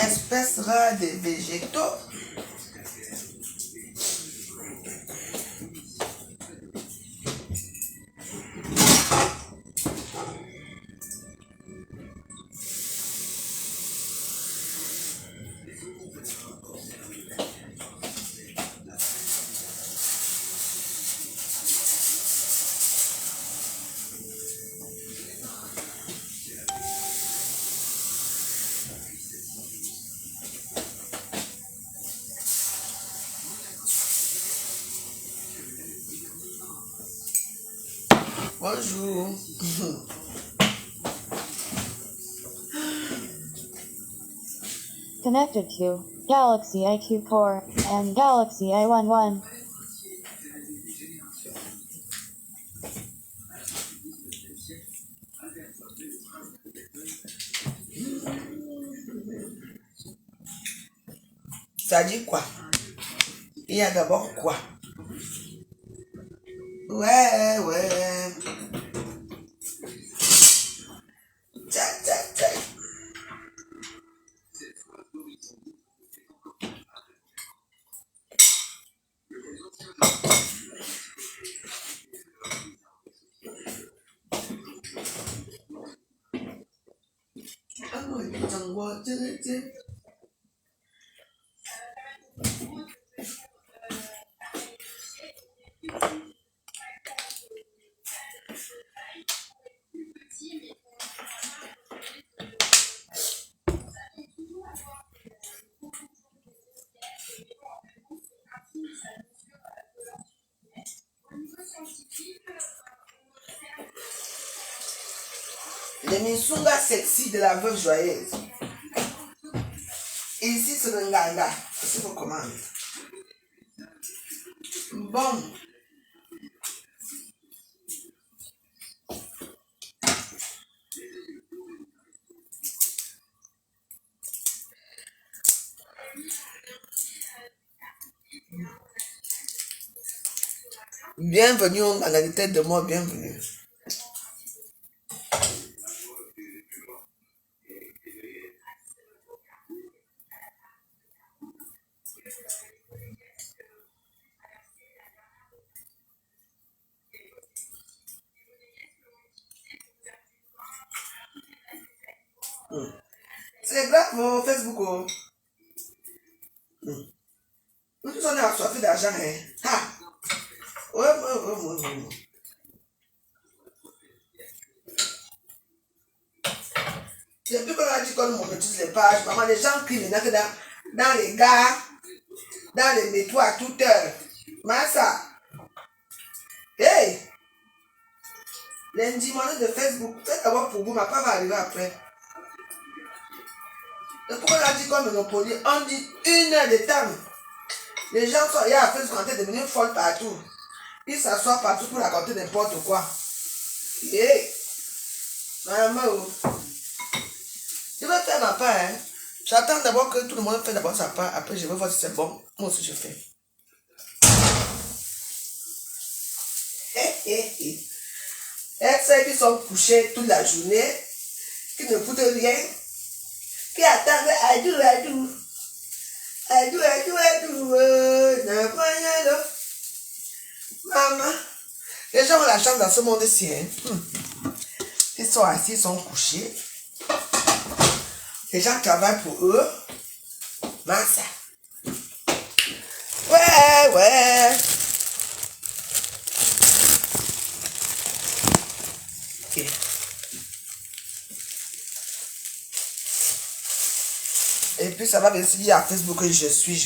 Espèce rare des végétaux. Bonjour. Connected to Galaxy IQ Core and Galaxy i11. Ça dit quoi? Il y a d'abord quoi? Ouais. Tchac. Les Missunga sexy de la veuve joyeuse. Et ici, c'est le Nganga. C'est vos commandes. Bon. Bienvenue à la tête de moi, bienvenue. C'est grave au Facebook. Oh. Nous tous on est assoiffés d'argent. Hein. Ha! Ouais. Depuis qu'on a dit qu'on monétise les pages, maman, les gens crient maintenant que dans les gares, dans les métros à toute heure. Massa. Hey! Lundi, de Facebook, faites d'abord pour vous, ma part va arriver après. Depuis qu'on a dit qu'on monopolie, on dit 1 heure de temps. Les gens sont là à Facebook en train de devenir folles partout. Ils s'assoient partout pour raconter n'importe quoi. Hey! Maman, je vais faire ma part. Hein. J'attends d'abord que tout le monde fasse d'abord sa part. Après, je vais voir si c'est bon. Moi aussi, je fais. Ceux qui sont couchés toute la journée, qui ne foutent rien, qui attendent adou. Maman, les gens ont la chance dans ce monde-ci. Hein. Ils sont assis, ils sont couchés. Les gens travaillent pour eux. Massa. Ouais. Okay. Et puis ça va bien se dire à Facebook que je suis.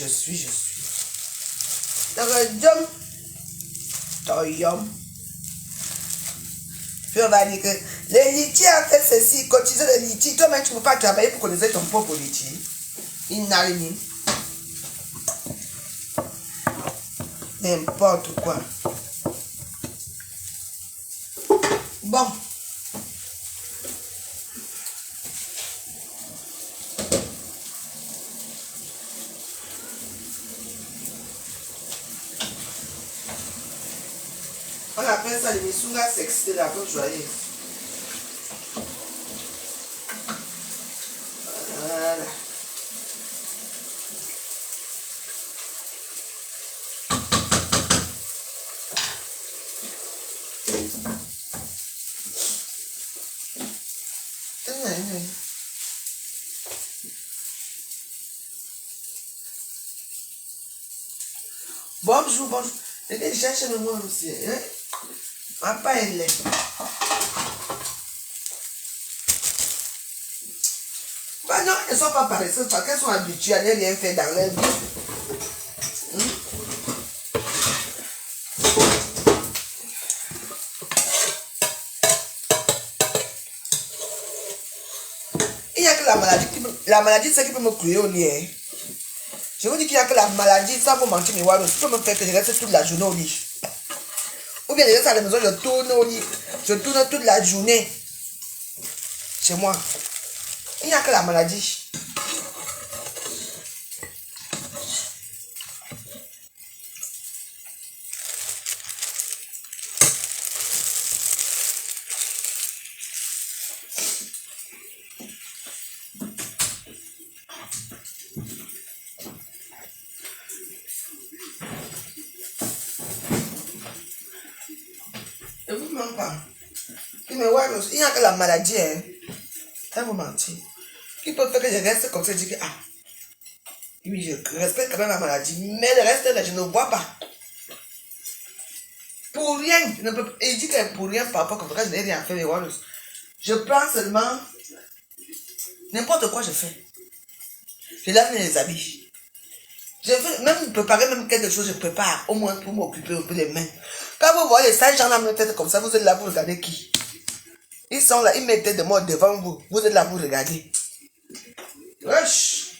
Puis on va dire que les litiers ont fait ceci, cotiser les litiers. Toi-même, tu ne peux pas travailler pour cotiser ton propre litier. Il n'a rien. N'importe quoi. Bon. On appelle ça le misunga sexy de la côte joyeuse. Voilà. Bonjour, bonjour. Je cherche le mot aussi. Papa, elle est. Bah non, elles ne sont pas paresseuses parce qu'elles sont habituées à ne rien faire dans leur vie. Il n'y a que la maladie, c'est qui peut me clouer au lit. Hein. Je vous dis qu'il n'y a que la maladie, ça vous mentir, mais voilà, ça peut me faire que je reste toute la journée au lit. Ou bien je reste à la maison, je tourne au lit. Je tourne toute la journée. Chez moi. Il n'y a que la maladie. Ne vous mens pas. Il n'y a que la maladie. Hein. Ça vous mentir. Qui peut faire que je reste comme ça et dire que oui, je respecte quand même la maladie, mais le reste là, je ne vois pas. Pour rien, je ne peux pas. Et je dis que pour rien, par rapport à ça, je n'ai rien fait, les Wallos. Je prends seulement n'importe quoi je fais. Je lave les habits. Je fais même préparer même quelque chose, je prépare au moins pour m'occuper un peu les mains. Quand vous voyez ça, gens dans la tête comme ça, vous êtes là pour regarder qui? Ils sont là, ils mettent de moi devant vous. Vous êtes là pour regarder. Wesh!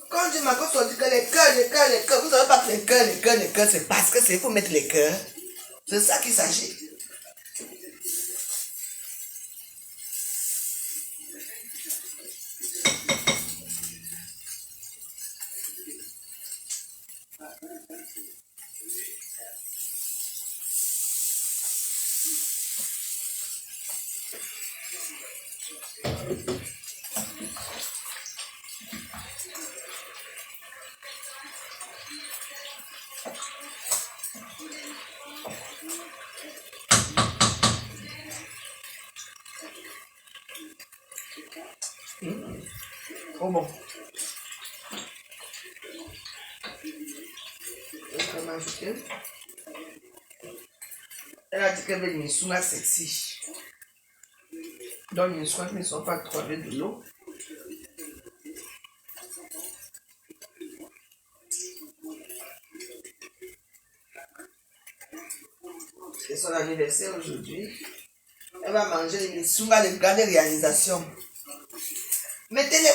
Quand je m'accorde sur dit que les cœurs, vous ne savez pas que les cœurs, c'est parce que c'est pour mettre les cœurs. C'est ça qu'il s'agit. Oh bon. Je vais m'ajouter. Elle a dit qu'elle veut une souma sexy. Donc les soins ne sont pas trop de l'eau. C'est son anniversaire aujourd'hui. Elle va manger les souma, les grandes réalisations. Mettez les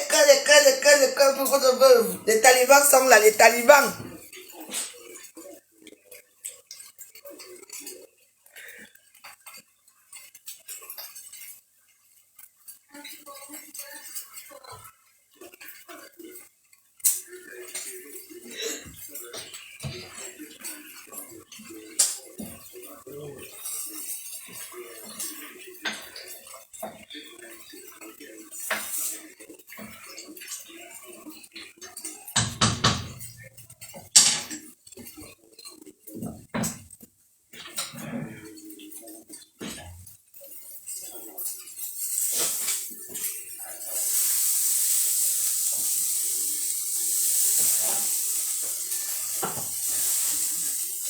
cœurs pour votre veuve. Les talibans sont là, les talibans.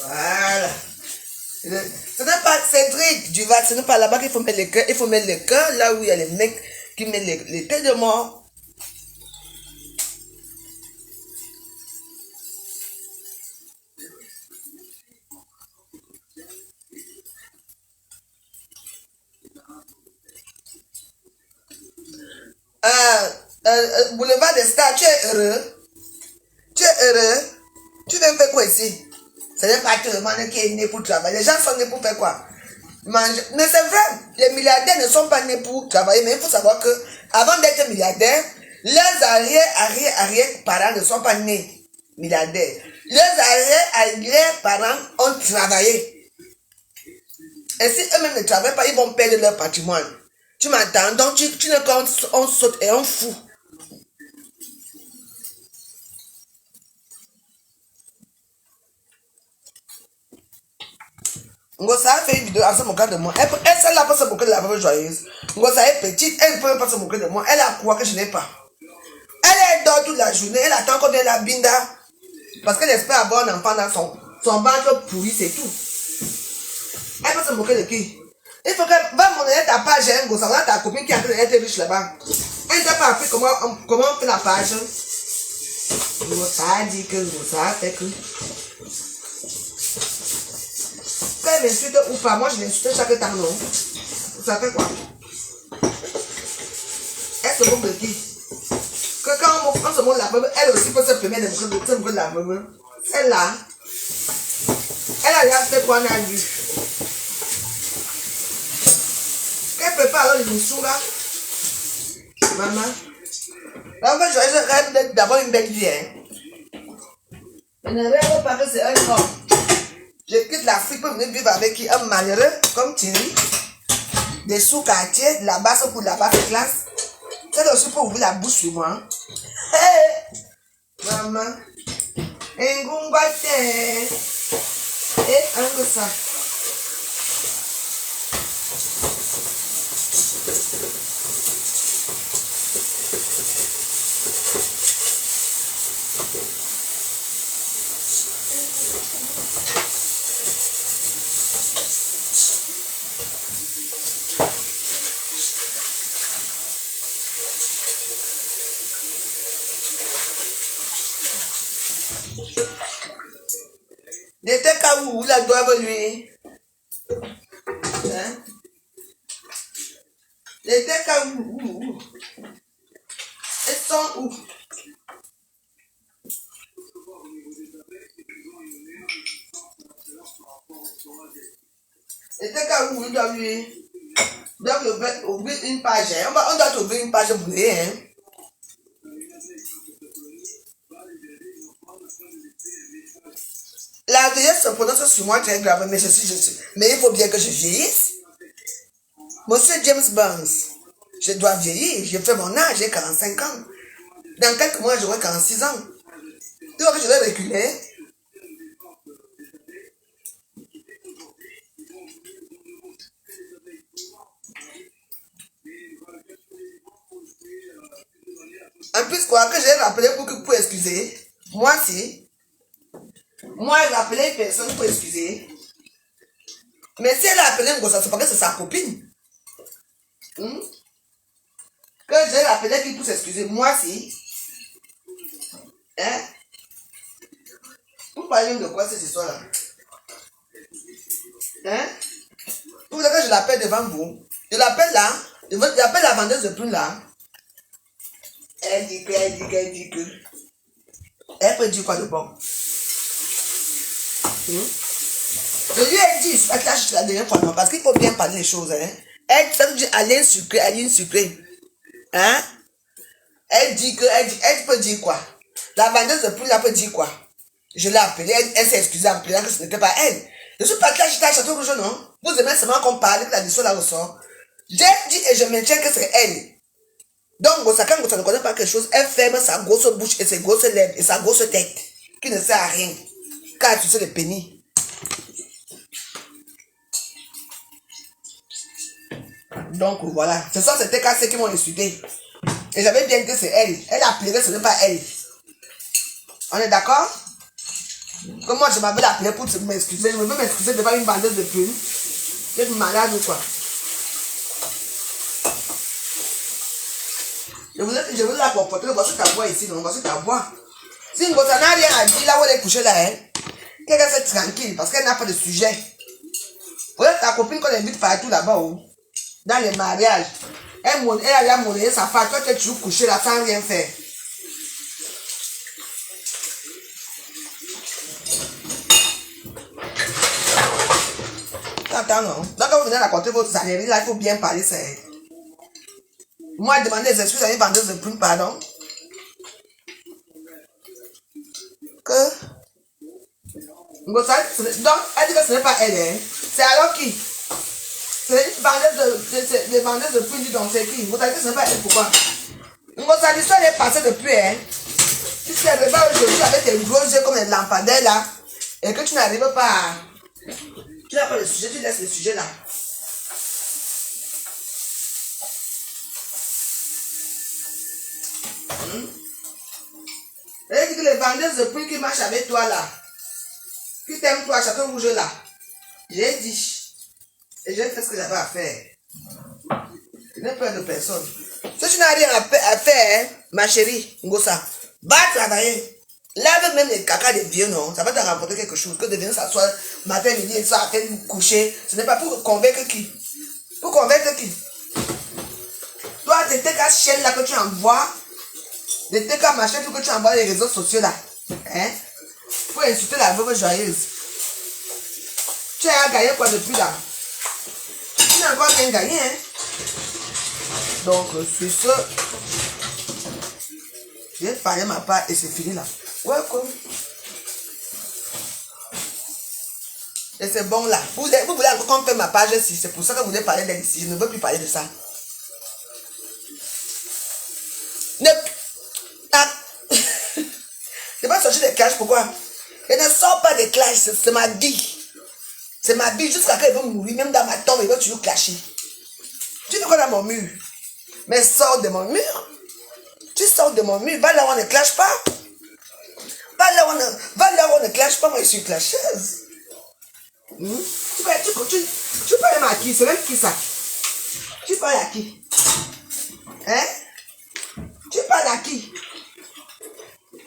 Voilà. Ce n'est pas Cédric Duval, ce n'est pas là-bas qu'il faut mettre les cœurs. Il faut mettre les cœurs là où il y a les mecs qui mettent les têtes de mort. Boulevard des Stars, tu es heureux? Tu es heureux? Tu viens faire quoi ici? Ce n'est pas tout le monde qui est né pour travailler. Les gens sont nés pour faire quoi? Manger. Mais c'est vrai, les milliardaires ne sont pas nés pour travailler, mais il faut savoir que avant d'être milliardaires, leurs arrière-parents ne sont pas nés milliardaires. Leurs arrière-parents ont travaillé. Et si eux-mêmes ne travaillent pas, ils vont perdre leur patrimoine. Tu m'entends? Donc tu ne comptes, on saute et on fout. Ngosa a fait une vidéo à se moquer de moi. Celle-là peut se moquer de la veuve joyeuse. Ngosa est petite, elle ne peut pas se moquer de moi. Elle a quoi que je n'ai pas. Elle dort toute la journée, elle attend qu'on ait la binda. Parce qu'elle espère avoir un enfant dans son ventre pourri, c'est tout. Elle peut se moquer de qui? Il faut qu'elle va monnayer ta page, hein, Ngosa. On a ta copine qui est en train d'être riche là-bas. Elle ne t'a pas appris comment on fait la page. Ngosa a dit que Ngosa a fait que. Elle m'insulte ou pas, moi je l'insulte chaque temps, non? Ça fait quoi? Elle se moque de qui? Que quand on se moque de la veuve, elle aussi peut se permettre de se moquer de la veuve. Celle-là, elle a déjà fait quoi on a vu? Qu'elle prépare alors l'émission là? Maman, la veuve joyeuse rêve d'avoir une belle vie, hein? Elle ne rêve pas que c'est un homme. Je quitte l'Afrique pour venir vivre avec qui? Un malheureux comme Thierry, des sous-quartiers, de la basse pour de la basse classe. C'est aussi pour ouvrir la bouche sur moi. Hey, maman, engungwate, et ça. Des cas où la doivent lui. Hein? Des cas où. Elles sont où? Des cas où ils doivent ouvrir une page. On doit ouvrir une page brûlée. Hein? La vieillesse se prononce sur moi très grave, mais je suis. Mais il faut bien que je vieillisse. Monsieur James Burns, je dois vieillir, j'ai fait mon âge, j'ai 45 ans. Dans quelques mois, j'aurai 46 ans. Tu vois que je vais reculer. En plus, quoi, que j'ai rappelé pour excuser. Moi, si. Moi, elle a appelé une personne pour excuser. Mais si elle a appelé une gosse, c'est parce que c'est sa copine. Que j'ai appelé qui pour s'excuser. Moi, si. Hein? Vous parlez de quoi cette histoire-là? Hein? Vous voulez que je l'appelle devant vous? Je l'appelle là. Je l'appelle la vendeuse de plumes là. Elle dit que. Elle peut dire quoi de bon? Je lui ai dit, attache la dernière fois, non, parce qu'il faut bien parler les choses. Hein? Elle, ça veut dire Aline sucrée. Hein? Elle peut dire quoi? La vendeuse de plumes là peut dire quoi? Je l'ai appelée, elle s'est excusée en plaignant que ce n'était pas elle. Je suis partie à Château Rouge, non? Vous aimez seulement qu'on parle, que la mission là ressort. J'ai dit et je maintiens que c'est elle. Donc, quand Gossa ne connaît pas quelque chose, elle ferme sa grosse bouche et ses grosses lèvres et sa grosse tête, qui ne sert à rien. Car tu sais le pénis. Donc, voilà. Ce sont ces TKC qui m'ont insulté. Et j'avais bien dit que c'est elle. Elle a pleuré, ce n'est pas elle. On est d'accord? Comme moi, je m'avais appelé pour m'excuser. Je me veux m'excuser devant une vendeuse de plumes. Tu es malade ou quoi? Je voulais la comporter. Voici ta voix ici, non? Voici ta voix. Si une gosse n'a rien à dire là où elle est couchée là, hein, qu'elle reste tranquille parce qu'elle n'a pas de sujet. Vous êtes ta copine qu'on invite partout là-bas, dans les mariages. Elle a monnaie sa femme. Toi, tu es toujours couché là sans rien faire. m'entend, non? Donc, quand vous venez raconter vos âneries, là, il faut bien parler, c'est... Moi, demander des excuses à une vendeuse de prune, pardon. Que... Donc, elle dit que ce n'est pas elle, hein. C'est alors qui? C'est une vendeuse de prune, donc c'est qui? Vous savez que ce n'est pas elle, pourquoi? L'histoire est passée depuis, hein. Tu te réveilles aujourd'hui avec tes gros yeux comme les lampadaires, là, et que tu n'arrives pas à... Tu n'as pas le sujet, tu laisses le sujet là. Elle dit que les vendeuses de prix qui marchent avec toi là, qui t'aiment toi, chapeau rouge là, j'ai dit, et j'ai fait ce que j'avais à faire. Je n'ai peur de personne. Si tu n'as rien à faire, hein, ma chérie, Ngosa, va travailler. Lave même les caca des vieux, non? Ça va te rapporter quelque chose. Que de venir s'asseoir matin, midi et soir, à peine coucher. Ce n'est pas pour convaincre qui? Pour convaincre qui? Toi, tes TK chaînes là que tu envoies, les TK machin que tu envoies les réseaux sociaux là, hein? Pour insulter la veuve joyeuse. Tu as gagné quoi depuis là? Tu n'as encore rien gagné, hein? Donc, sur ce, j'ai parlé ma part et c'est fini là. Welcome. Et c'est bon là. Vous voulez encore qu'on fait ma page ici. C'est pour ça que vous voulez parler d'ici. Je ne veux plus parler de ça. Je ne vais pas sortir des clashs. Pourquoi? Je ne sors pas des clashs. C'est ma vie. C'est ma vie. Jusqu'à quand ils vont mourir. Même dans ma tombe, ils vont toujours clasher. Tu fais quoi dans mon mur? Mais sors de mon mur. Tu sors de mon mur. Va là où on ne clash pas. Va là où on ne clash pas. Moi, je suis clasheuse. Tu parles à qui? C'est même qui ça? Tu parles à qui? Hein? Tu parles à qui?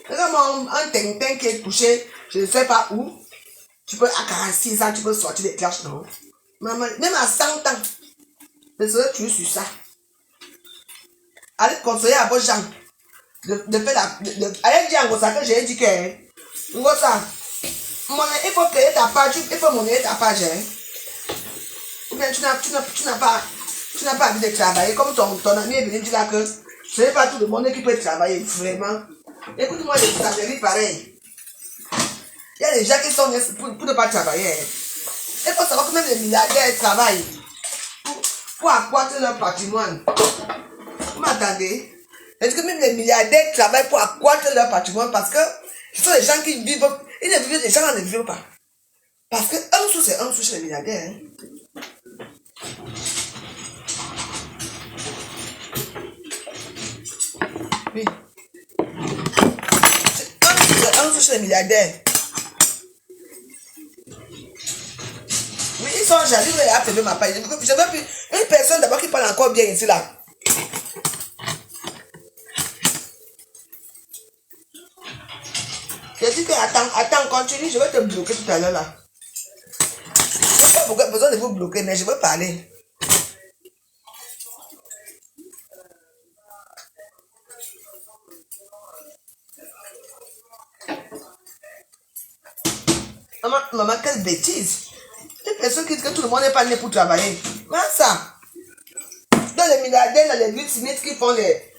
Regarde un tintin qui est couché, je ne sais pas où. Tu peux, à 46 ans, tu peux sortir des clashs, non? Maman, même à 100 ans, je serais tué sur ça. Allez conseiller à vos gens de faire la. Allez dire à Ngosa que j'ai dit que. Ngosa, il faut créer ta page, il faut monnayer ta page. Hein? Ou bien tu n'as pas envie de travailler. Comme ton ami est venu dire là que ce n'est pas tout le monde qui peut travailler, vraiment. Écoute-moi, les âneries pareil. Il y a des gens qui sont nés pour ne pas travailler. Hein? Il faut savoir que même les milliardaires travaillent pour accroître leur patrimoine. Vous m'entendez? Est-ce que même les milliardaires travaillent pour accroître leur patrimoine parce que ce sont les gens qui vivent, les gens ne vivent pas. Parce que un sou, c'est un sou chez les milliardaires. Hein? Oui. C'est un sou chez les milliardaires. Oui, ils sont jaloux et appelés ma page. Je veux plus une personne d'abord qui parle encore bien ici là. Je dis que attends, continue, je vais te bloquer tout à l'heure là. Je n'ai pas besoin de vous bloquer, mais je veux parler. Maman, quelle bêtise. Une personne qui dit que tout le monde n'est pas né pour travailler. Mais ça. Dans les milliardaires, dans les 8 Smith qui font les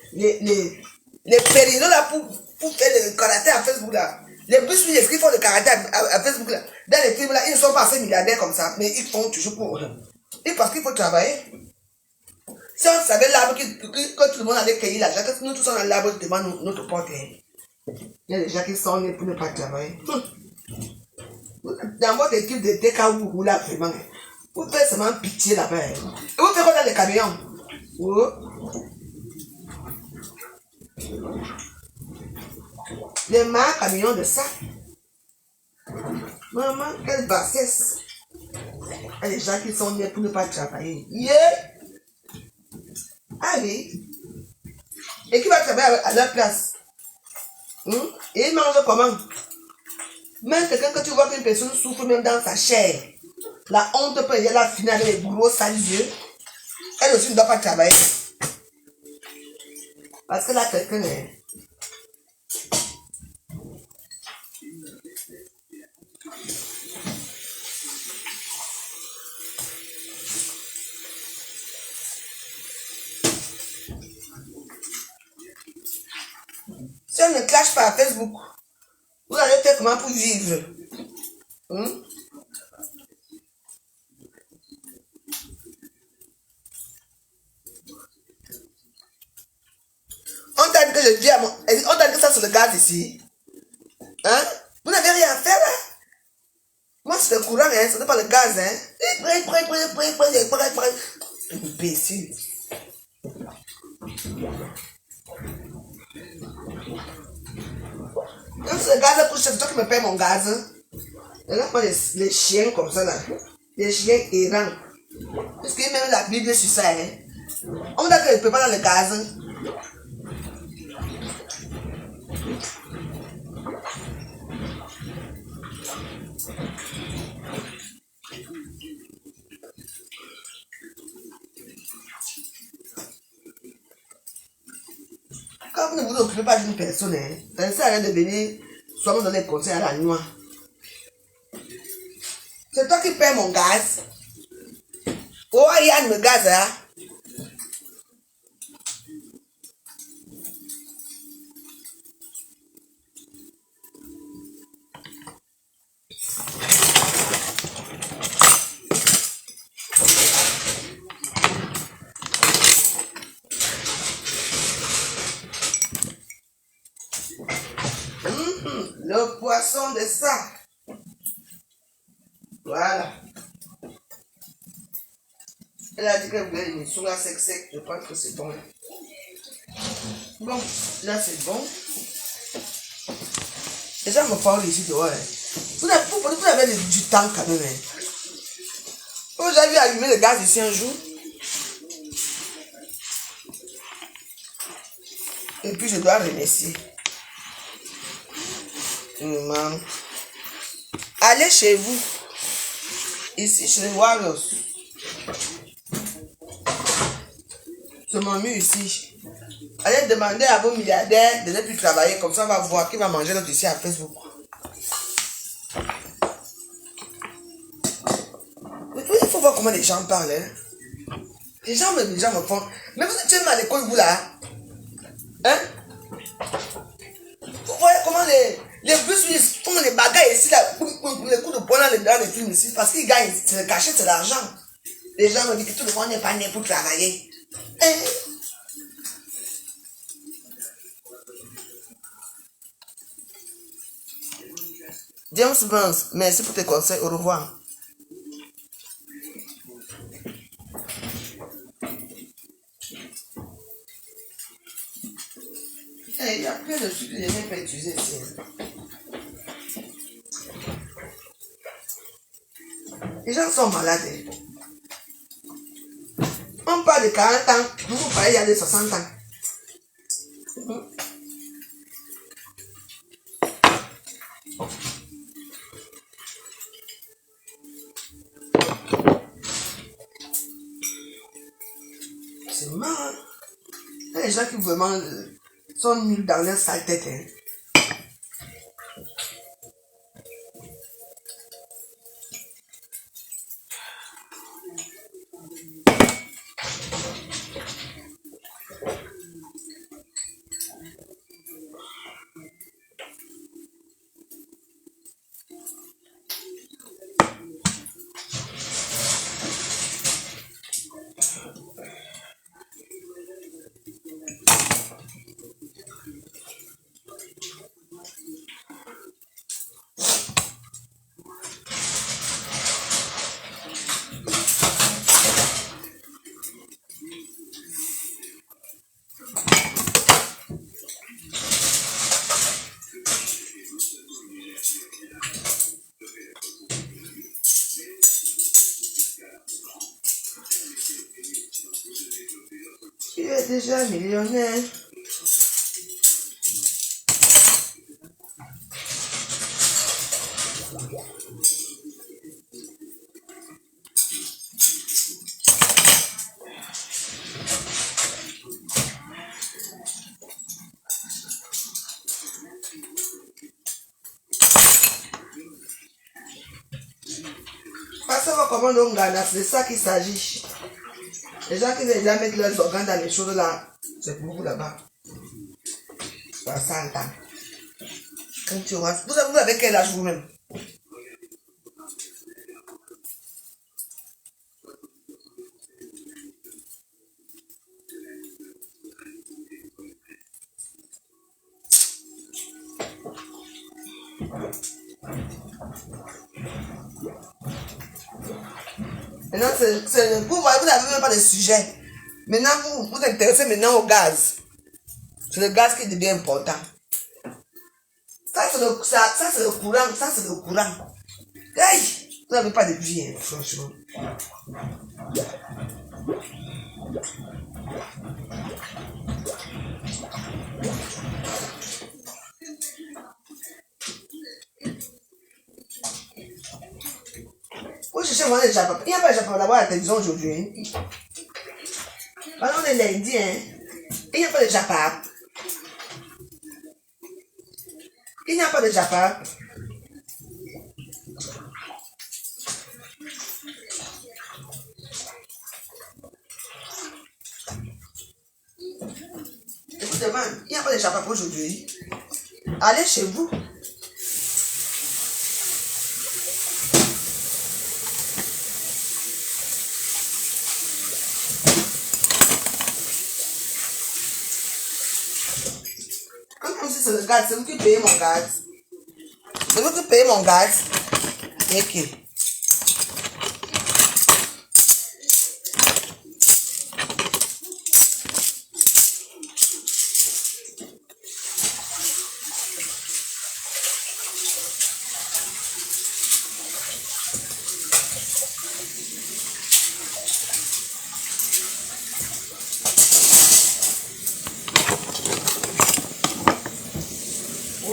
périnos là pour faire le karaté à Facebook là. Les Bruce Willis qui font le karaté à Facebook là. Dans les films là, ils ne sont pas assez milliardaires comme ça, mais ils font toujours pour eux. Et parce qu'il faut travailler. Si on savait l'arbre que tout le monde allait cueillir l'argent, que nous tous on a l'arbre devant notre porte. Il y a des gens qui sont nés pour ne pas travailler. Dans votre équipe de TKU là, vraiment, vous faites seulement pitié là-bas. Et vous faites quoi dans les camions? Oh. Les marques camions de ça. Maman, quelle bassesse. Il y a des gens qui sont nés pour ne pas travailler. Yeah. Allez. Et qui va travailler à leur place? Et ils mangent comment? Même quelqu'un que tu vois qu'une personne souffre même dans sa chair. La honte peut y aller la finale avec les gros sales yeux. Elle aussi ne doit pas travailler. Parce que là, quelqu'un est... ça ne clash pas à Facebook. Vous allez faire comment pour vivre? On t'a dit que je vis à mon... On t'a dit que ça c'est le gaz ici. Hein? Vous n'avez rien à faire là? Moi c'est le courant, hein? Ce n'est pas le gaz, hein? Imbécile. Quand c'est le gaz pour c'est toi qui me paye mon gaz. Hein? Et là, les chiens comme ça là. Les chiens errants. Parce qu'il y a même la Bible sur ça, hein? On me dit que je ne peux pas dans le gaz. Hein? Quand vous ne vous occupez pas d'une personne, hein, ça ne sert à rien de venir soit me donner des conseils à la nuit. C'est toi qui paies mon gaz. Oh, il y a le gaz, hein? Le poisson de ça. Voilà. Elle a dit qu'elle voulait une émission là sec. Je pense que c'est bon. Bon, là c'est bon. Les gens me parlent ici dehors. Vous avez du temps quand même. Vous avez allumé le gaz ici un jour. Et puis je dois remercier. Maman. Allez chez vous. Ici chez les Warriors. C'est mon mieux ici. Allez demander à vos milliardaires de ne plus travailler. Comme ça on va voir qui va manger notre ici à Facebook. Il faut voir comment les gens parlent. Hein? Les gens me font. Mais vous êtes tellement à l'école vous là. Hein? Vous voyez comment les bus font les bagailles ici, là, les coups de poing dans les films ici, parce qu'ils gagnent, c'est le cachet, c'est l'argent. Les gens me disent que tout le monde n'est pas né pour travailler. Hein? James Burns, merci pour tes conseils, au revoir. Il y a plein de trucs que les gens peuvent utiliser ici. Les gens sont malades. On parle de 40 ans, vous parlez il y a des 60 ans. C'est marrant. Il y a des gens qui vraiment sont nuls dans leur sale tête. Hein. Il est déjà millionnaire. Parce que comment on gagne, c'est de ça qu'il s'agit. Les gens qui veulent déjà mettre leurs organes dans les choses là, c'est pour vous là-bas. 60 ans. Quand tu vois, vous avez quel âge vous-même? Maintenant, vous n'avez même pas de sujet. Maintenant, vous vous intéressez maintenant au gaz. C'est le gaz qui devient important. Ça, c'est le courant. Ça, c'est le courant. Hey, vous n'avez pas de vie, hein, franchement. Vous cherchez vraiment les Japonais. Il n'y a pas de Japonais là-bas à la télévision aujourd'hui. Maintenant, on est lundi, hein. Il n'y a pas de Japonais. Il n'y a pas de Japonais. Écoutez, man, il n'y a pas de Japonais aujourd'hui. Allez chez vous. Comme si c'est le gaz, c'est vous qui payez mon gaz. C'est vous qui payez mon gaz. Ok.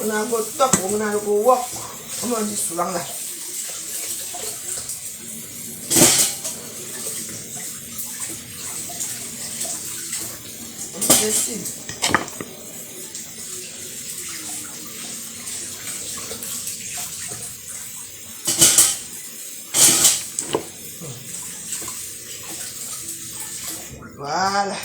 On a go top, on a go walk. Comment on dit souvent là? Merci. Voilà.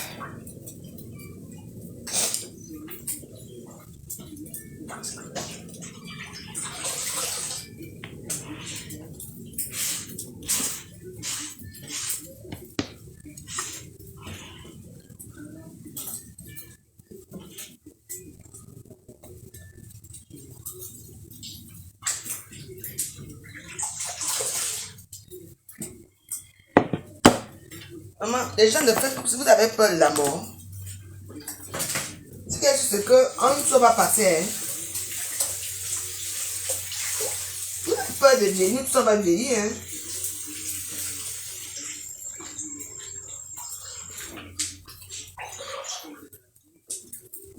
Maman, les gens de fait, si vous avez peur de la mort, c'est quelque chose qu'on ne soit pas passer. Hein. Vous avez peur de vieillir, tout ça va vieillir. Hein.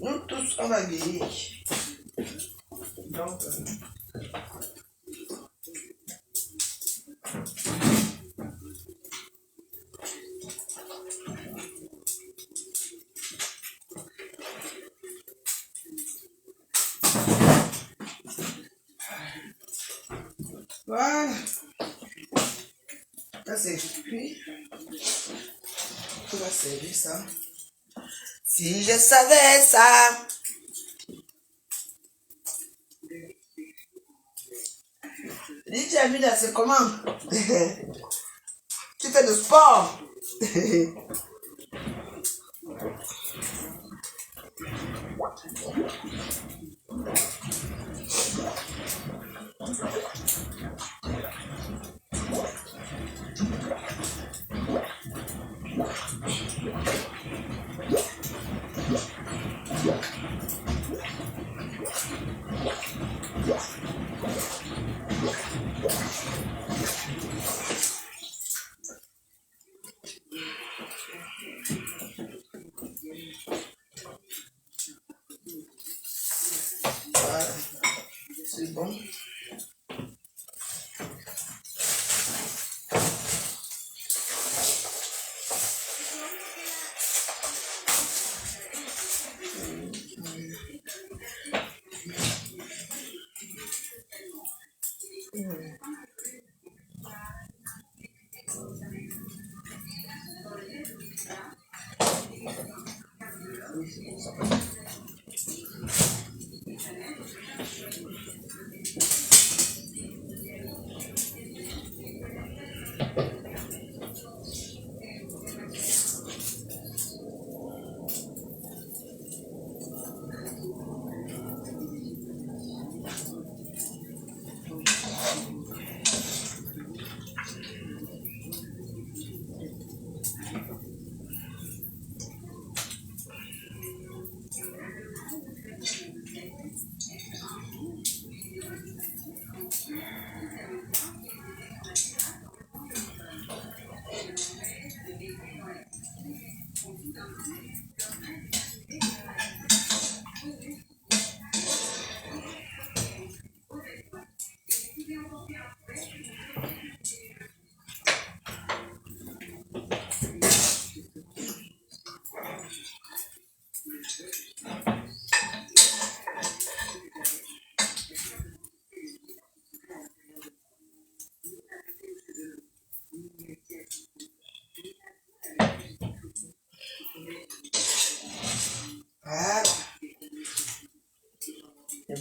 Nous tous, on va vieillir. Donc, voilà. Ça c'est cuit. On va servir ça. Si je savais ça. Dis, tu as vu là, c'est comment? Tu fais du sport. Voilà. C'est bon.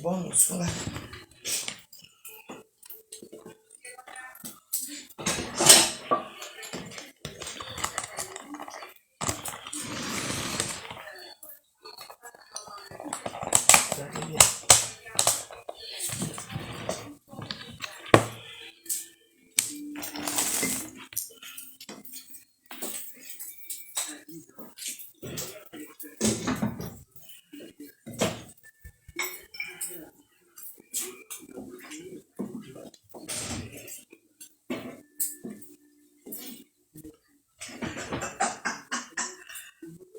bon Musunga.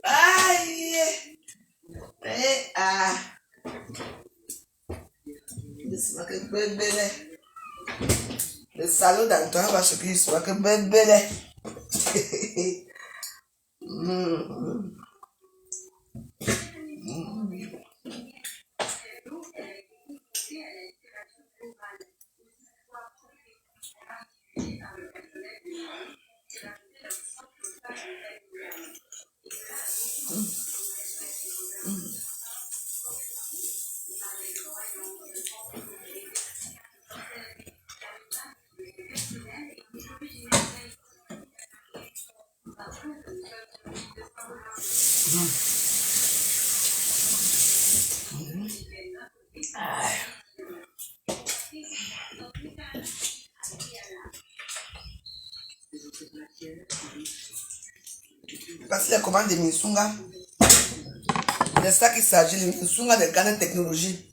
Aïe! Eh, ah! Le salaud d'Antoine va se qu'il soit que bébé. Parce que les commandes de Minsunga, de ça qu'il s'agit, les Minsunga de Ghana Technologie.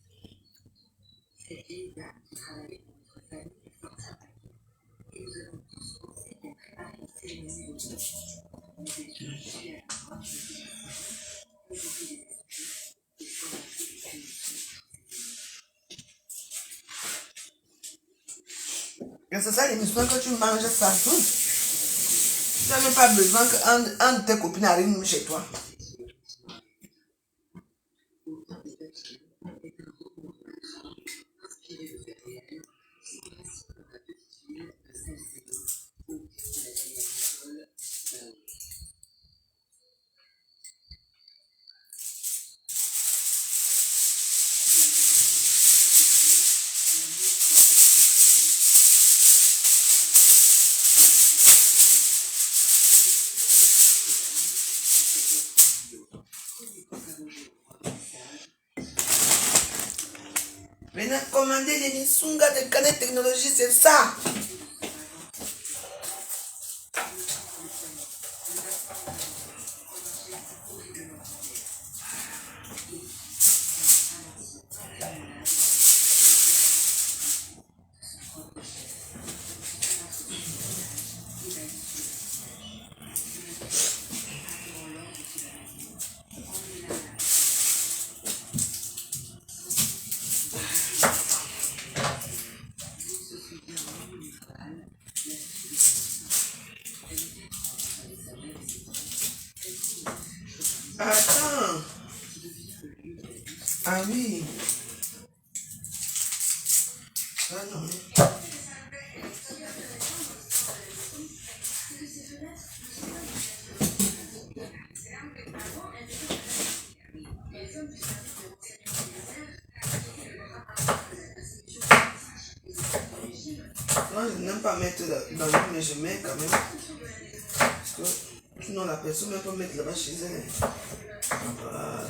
Et c'est ça l'émission que tu manges ça tout. Tu n'as même pas besoin qu'un de tes copines arrive chez toi. Venez commander les Minsunga de Ghana Technologie, c'est ça. Attends. Ah oui. Ah non. Moi, je n'aime pas mettre dans l'eau, mais je mets quand même. Parce que sinon, la personne ne peut pas mettre là-bas chez elle. Voilà.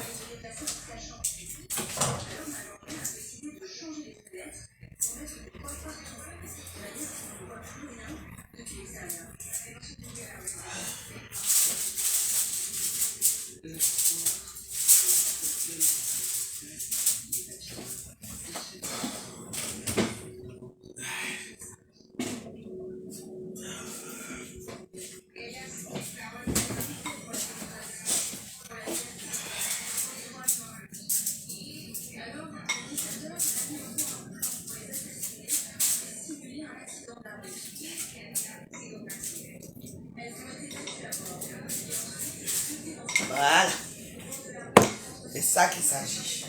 Voilà. C'est ça qu'il s'agit.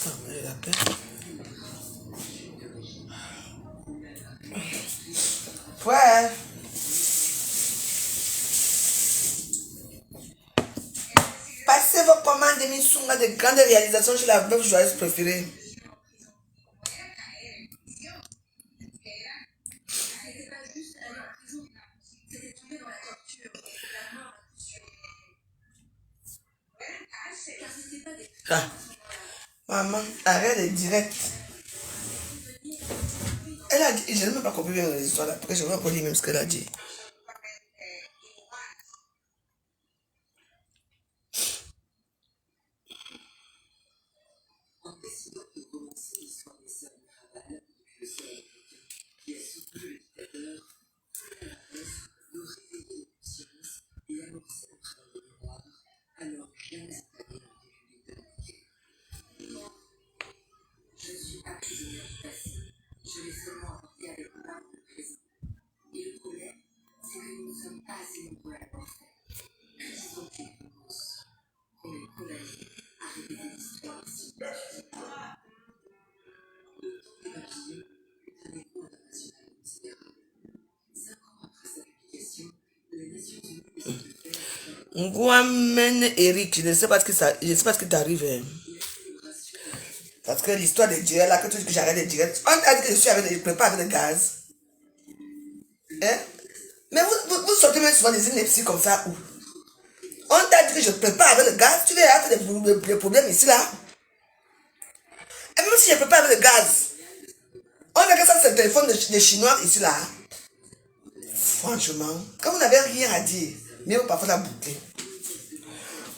Ah, mais la paix. Ouais. Passez vos commandes de Missunga de grandes réalisations chez la veuve joyeuse préférée. Ah. Maman, arrête les directs. Elle a dit, je n'ai même pas compris bien les histoires là, parce que je vais pas lire même ce qu'elle a dit. Ngouamen Eric, je ne sais pas ce qui t'arrive. Hein. Parce que l'histoire de Dieu, là, que tu dis que j'arrête de dire, on t'a dit que je prépare avec le gaz. Hein? Mais vous sortez même souvent des inepties comme ça où? On t'a dit que je prépare avec le gaz, tu veux avoir des problèmes ici, là. Et même si je prépare avec le gaz, on a que ça, c'est le téléphone des Chinois ici, là. Franchement, quand vous n'avez rien à dire, mais vous parfois la boucler.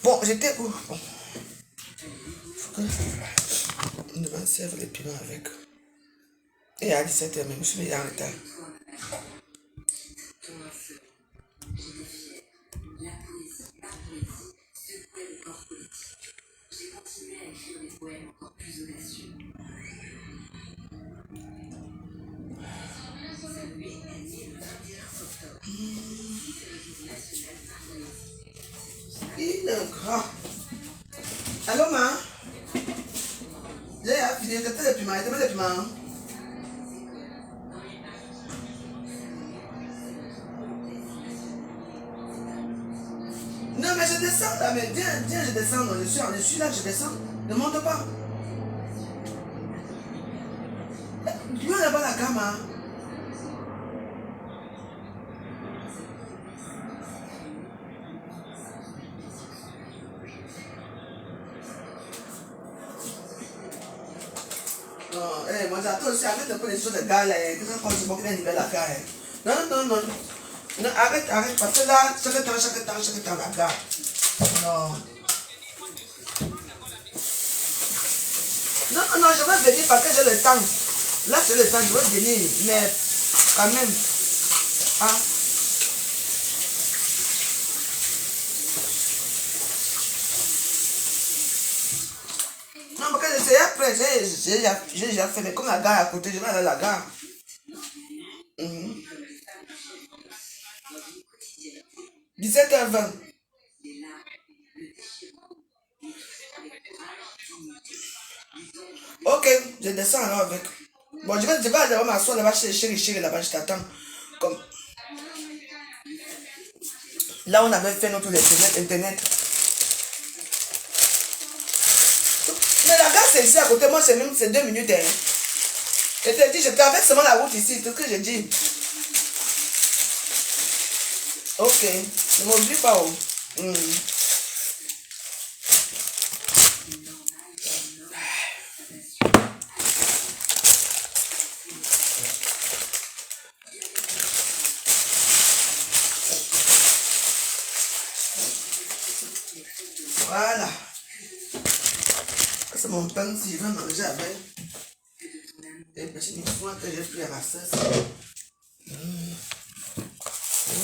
Bon, j'étais où? Bon. On devait servir les piments avec. Et à 17h même, je suis mis en retard. Il est grand. Allô, ma? J'ai fini de faire les piments. Il les piments. Non, mais je descends là, mais viens, je descends. Non, je suis là, je descends. Ne monte pas. Tu vois là-bas la gamme, hein? Non, moi j'attends aussi, arrête un peu les choses de gars là, que ça passe pour qu'il y ait un niveau à gare. Non, non, non, non, arrête, parce que là, chaque temps, la gare. Non. Non, non, je vais venir parce que j'ai le temps. Là, c'est le temps, je vais venir, mais quand même. Hein? Non, parce que c'est après, j'ai déjà fait, mais comme la gare est à côté, je vais aller à la gare. 17h20. Ok, je descends alors avec. Bon, je vais aller m'asseoir là-bas chez chérie là-bas, je t'attends. Comme... Là, on avait fait notre internet. Mais la gare, c'est ici à côté. Moi, c'est 2 minutes. Hein. Je te dis, je traverse seulement la route ici. C'est ce que je dis. Ok. Ne m'oublie pas. Oh. Voilà. C'est mon pain si je veux manger avec. Et puis, une fois que j'ai pris à la cesse. Je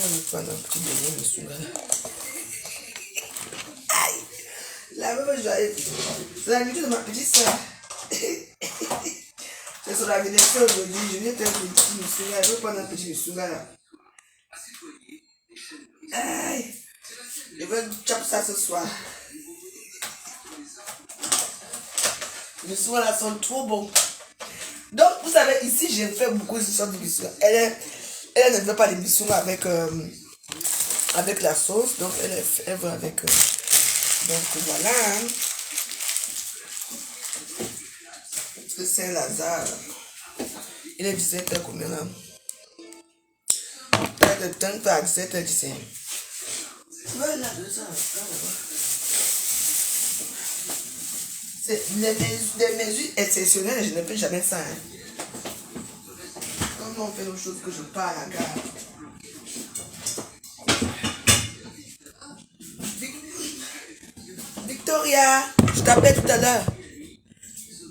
vais prendre un petit déjeuner, me souviens. Aïe! La même joyeuse. C'est l'habitude de ma petite soeur. C'est son anniversaire aujourd'hui. Je viens faire un petit musunga. Je vais prendre un petit musunga là. Aïe! Je vais chop ça ce soir. Je bisous là sont trop bons. Donc, vous savez, ici, j'ai fait beaucoup de sortes de bisous. Elle ne veut pas les bisous avec la sauce. Donc, elle veut avec... donc, voilà. Hein. Parce que c'est Lazare. Il est 17h combien là? Pas de temps à 17h17. Voilà, ça. C'est des mesures exceptionnelles, je ne fais jamais ça. Hein. Comment on fait autre chose que je pars à la gare? Victoria, je t'appelle tout à l'heure.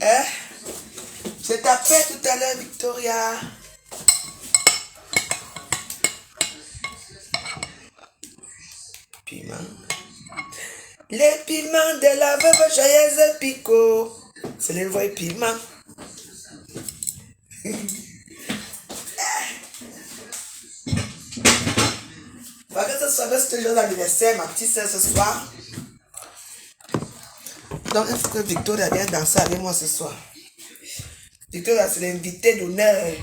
Hein? Je t'appelle tout à l'heure, Victoria. Piment. Les piments de la veuve joyeuse Picot. C'est les vrais piments. Parce que ce soir, c'est toujours l'anniversaire, ma petite soeur ce soir. Donc, il faut que Victoria vienne danser avec moi ce soir. Victoria, c'est l'invité d'honneur.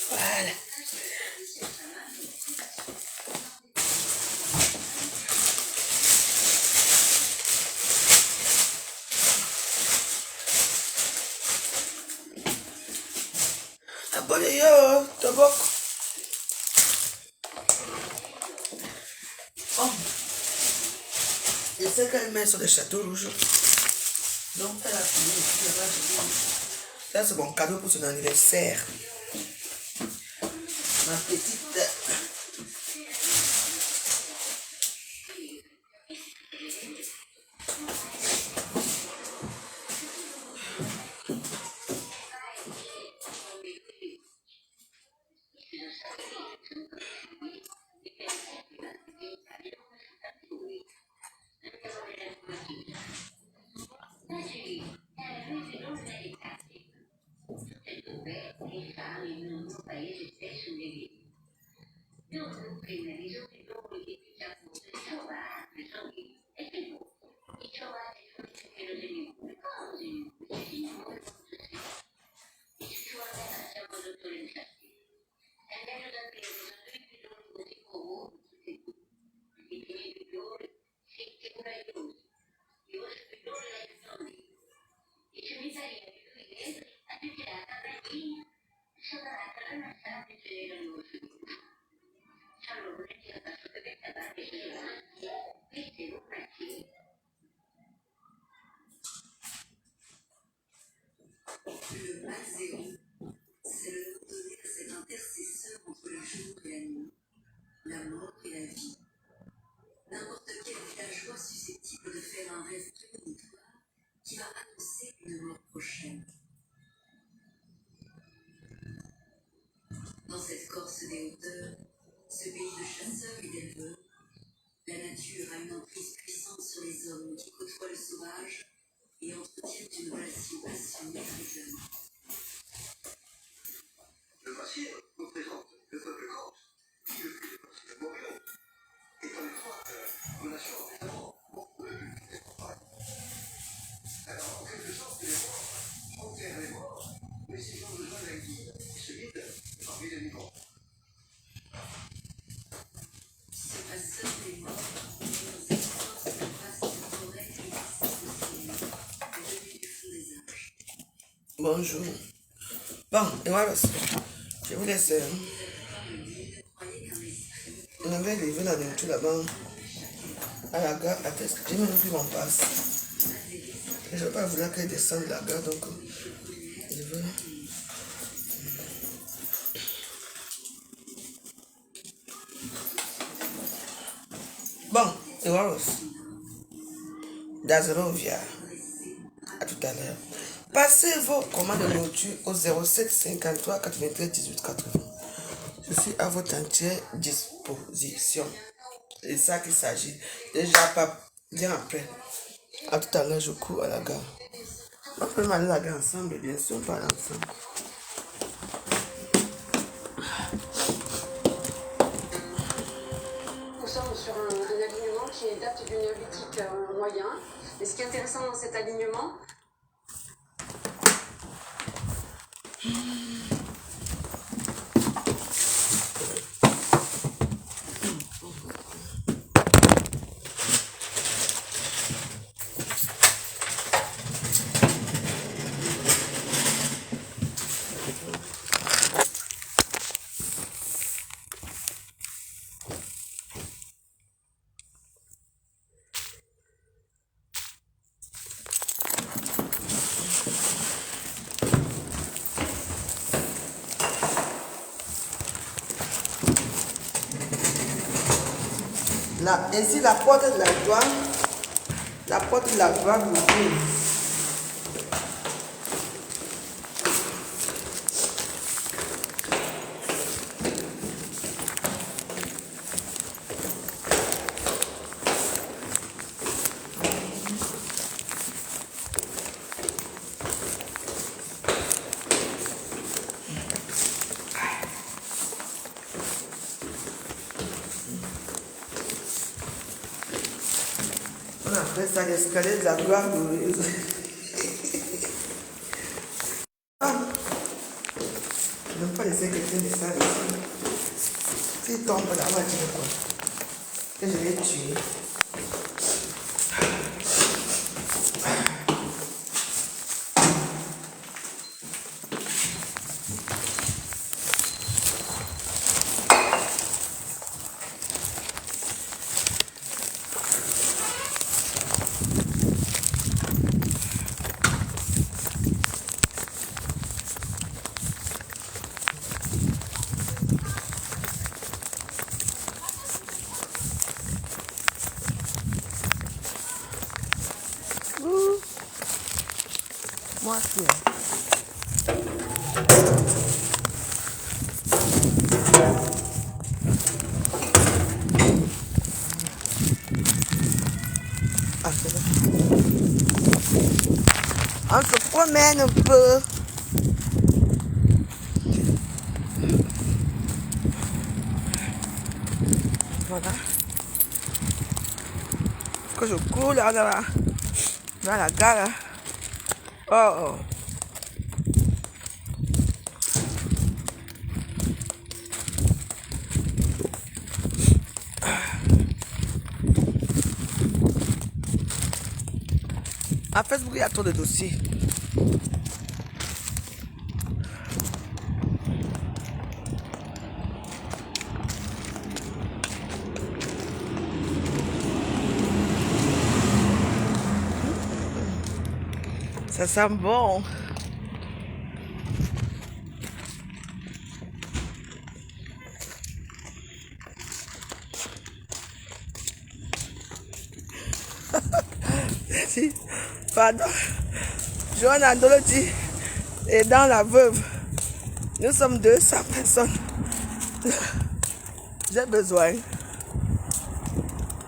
Voilà. Abonnez yo, Tobok. Oh. Je sais qu'elle met sur le château rouge. Donc, elle a fini. Ça, c'est mon cadeau pour son anniversaire. Ma petite. Dans cette Corse des hauteurs, ce pays de chasseurs et d'éleveurs, la nature a une emprise puissante sur les hommes qui côtoient le sauvage et entretiennent une relation passionnée avec la mort. Le glacier représente le peuple corse, qui depuis le glacier boréal est en étroite relation avec la mort, beaucoup de des campagnes. Alors, en quelque sorte, les morts enterrent les morts, mais s'ils ont besoin d'un guide, ils se guident parmi les vivants. Ce passeur des morts, dans cette Corse de vaste forêt et d'ici au ciel, venu du fond des âges. Bonjour. Bon, et voilà, je vous laisse. On avait livré la nourriture là-bas à la gare. Attends, j'ai même plus mon passe. Je ne vais pas vouloir qu'elle descende de la gare, donc je veux. Bon, et voilà. Dazerovia. À tout à l'heure. Passez vos commandes de nourriture au 07 53 93 18 80. Je suis à votre entière disposition. C'est ça qu'il s'agit. Déjà pas bien après. À tout à l'heure, je cours à la gare. On peut aller à la gare ensemble, bien sûr, on peut aller ensemble. Nous sommes sur un alignement qui date du néolithique moyen. Et ce qui est intéressant dans cet alignement, Là, ainsi, la porte de la porte de la gloire vous ouvre. On appelle ça l'escalier de la gloire glorieuse. Ah, je n'aime pas laisser quelqu'un de ça ici. S'il tombe là, on va dire quoi? Que je l'ai tué. Moi, je suis. Ah, c'est bon. On se promène un peu. Voilà. Que je cours là, dans la gare. Là. Oh. À Facebook, il y a trop de dossiers. Ça sent bon. Si, pardon. Joanna Doloti est dans la veuve. Nous sommes 200 personnes. J'ai besoin.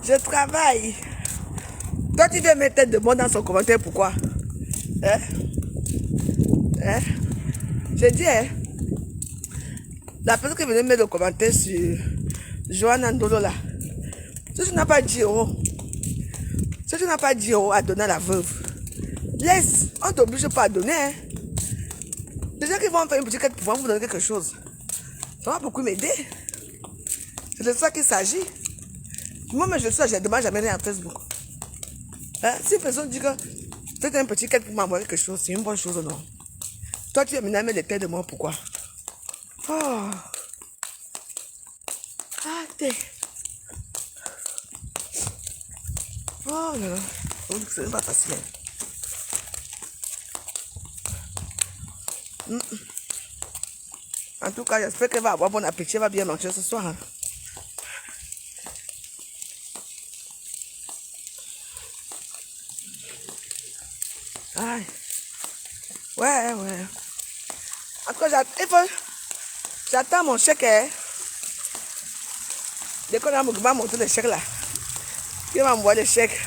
Je travaille. Toi, tu viens mettre tête de moi dans son commentaire, pourquoi? Hein? Hein? J'ai dit, hein? La personne qui venait mettre le commentaire sur Joanna Ndolo là. Si tu n'as pas 10 euros, si tu n'as pas 10 euros à donner à la veuve, laisse, on ne t'oblige pas à donner. Hein. Les gens qui vont faire une petite quête pour vous donner quelque chose, ça va beaucoup m'aider. C'est de ça qu'il s'agit. Moi, mais je suis, je ne demande jamais rien à Facebook. Hein? Si une personne dit que c'est un petit quête pour m'envoyer quelque chose, c'est une bonne chose ou non? Toi, tu es maintenant les têtes de moi, pourquoi? Oh. Ah, t'es. Oh là là. C'est pas facile. En tout cas, j'espère qu'elle va avoir bon appétit, elle va bien manger ce soir. Hein. Aïe. Ouais, ouais. En tout cas, j'attends mon chèque. Hein. Dès qu'on va monter le chèque là, il va m'envoyer le chèque.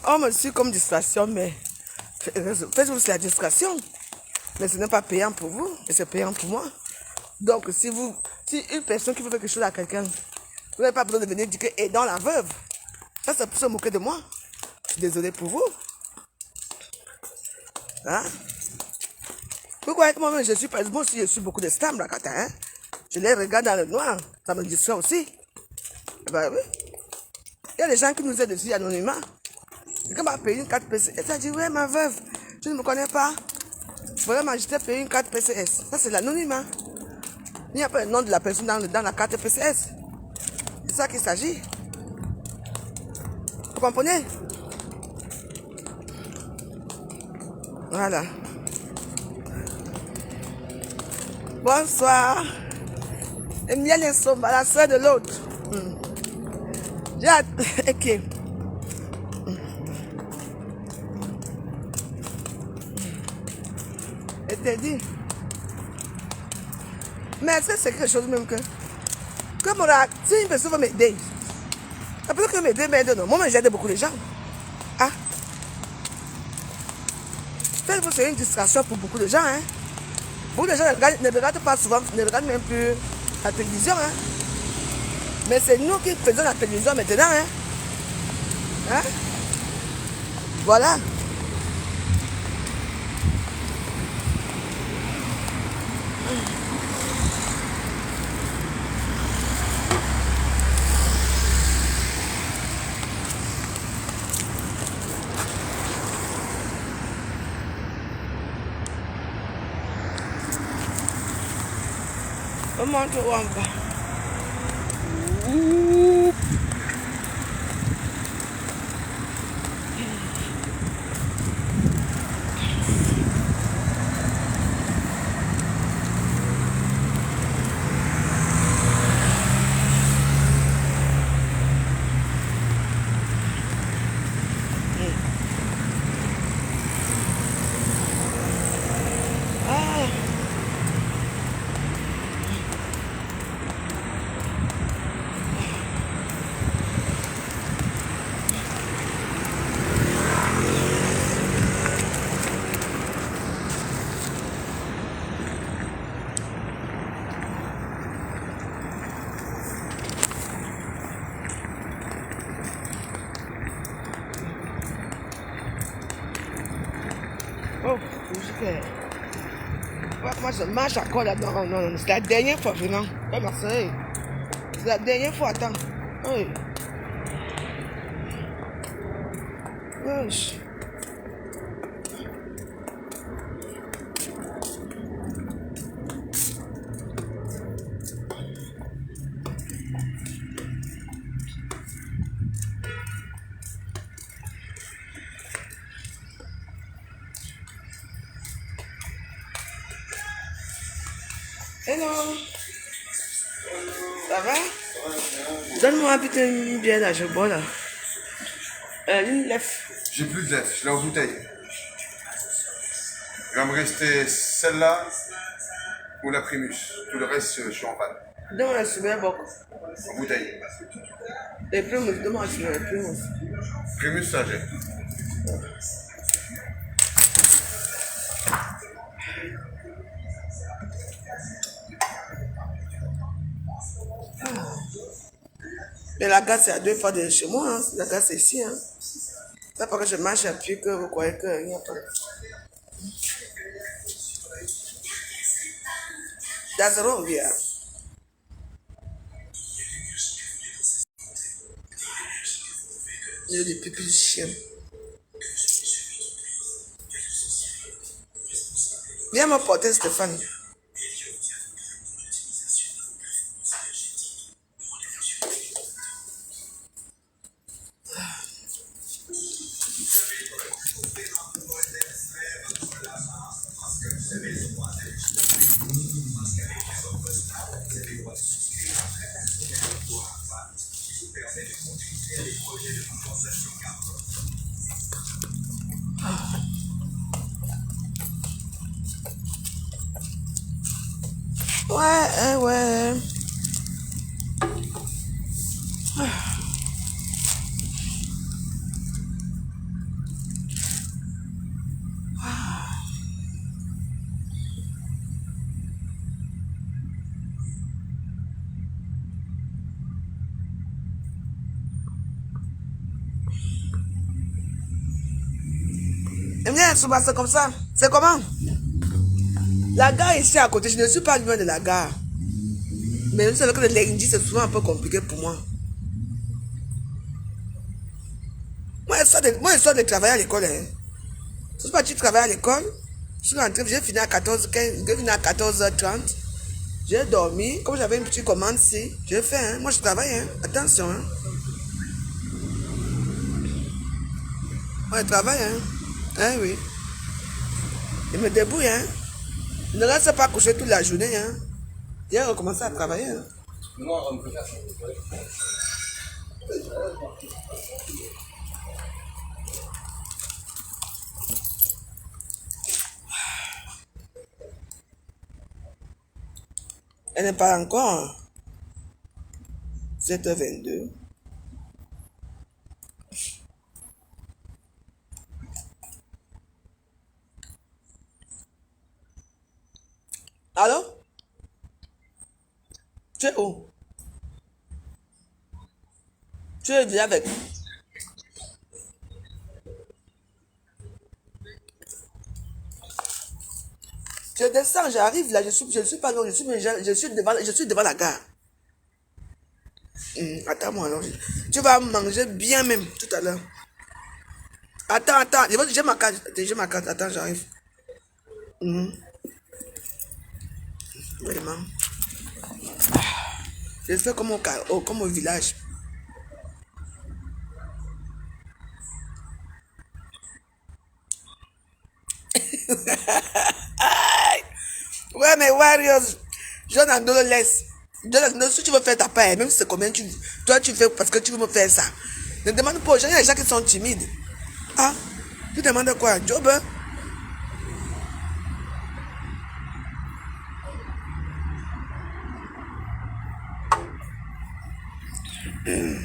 On me suit comme distraction, mais Facebook c'est la distraction. Mais ce n'est pas payant pour vous, mais c'est payant pour moi. Donc si une personne qui veut faire quelque chose à quelqu'un, vous n'avez pas besoin de venir dire que aidons la veuve. Ça c'est pour se moquer de moi. Je suis désolée pour vous. Hein? Pourquoi avec moi-même je suis pas bon si je suis beaucoup de stars là, hein? Je les regarde dans le noir, ça me distrait aussi. Eh ben, oui. Il y a des gens qui nous aident dessus anonymement. Quelqu'un m'a payé une carte PCS. Elle a dit, ouais, ma veuve, tu ne me connais pas. Vraiment, je t'ai payé une carte PCS. Ça, c'est l'anonymat. Il n'y a pas le nom de la personne dans la carte PCS. C'est ça qu'il s'agit. Vous comprenez? Voilà. Bonsoir. Emilia Somba, la soeur de l'autre. J'ai ok. Et t'es dit. Mais est-ce que c'est quelque chose même que si une personne veut m'aider, ça peut que m'aider, non. Moi, j'aide beaucoup de gens. Ah. Facebook, c'est une distraction pour beaucoup de gens. Hein. Beaucoup de gens ne regardent pas souvent, ne regardent même plus la télévision. Hein. Mais c'est nous qui faisons la télévision maintenant. Hein. Hein? Voilà. On monte où on va. Oh, moi je marche encore là. Non, c'est la dernière fois vraiment. Ouais, Marseille. C'est la dernière fois, attends. Oui. Wesh. Hello. Ça va? Donne-moi un petit une bière là, je bois là. Une lèvre. J'ai plus de lait, je l'ai en bouteille. Il va me rester celle-là ou la Primus. Tout le reste, je suis en panne. Donne-moi la super boc. En bouteille. Et Primus, donne-moi la super Primus. Primus, ça j'ai. Mais la gare, c'est à 2 fois de chez moi. Hein. La gare, c'est ici. Hein. C'est pas que je marche à pied que vous croyez qu'il n'y a pas. That's wrong, yeah. J'ai des pipis de chien. Viens me porter, Stéphane. Ouais, ouais. Viens, Souba, c'est comme ça. C'est comment? La gare ici à côté, je ne suis pas loin de la gare. Mais vous savez que le lundi, c'est souvent un peu compliqué pour moi. Moi, je sors de travailler à l'école. Hein. Je suis parti travailler à l'école. Je suis rentré, j'ai fini à 14h30. J'ai dormi. Comme j'avais une petite commande ici, j'ai fait. Hein. Moi, je travaille. Hein. Attention. Hein. Moi, je travaille. Hein. Hein, oui. Je me débrouille. Hein. Je ne reste pas couché toute la journée. Hein. J'ai recommencé à travailler. Hein. Elle n'est pas encore 7h22. Allô? Tu es où? Tu es déjà avec. Je descends, j'arrive là, je suis pas loin, je suis devant la gare. Attends-moi alors. Tu vas manger bien même tout à l'heure. Attends, j'ai ma carte, attends, j'arrive. Vraiment. Je fais comme au village. Ouais, mais Warriors, Jonathan le laisse. Jonathan, si tu veux faire ta part, même si c'est combien toi tu fais parce que tu veux me faire ça. Ne demande pas aux gens, il y a des gens qui sont timides. Ah, tu demandes quoi? Job? Hein?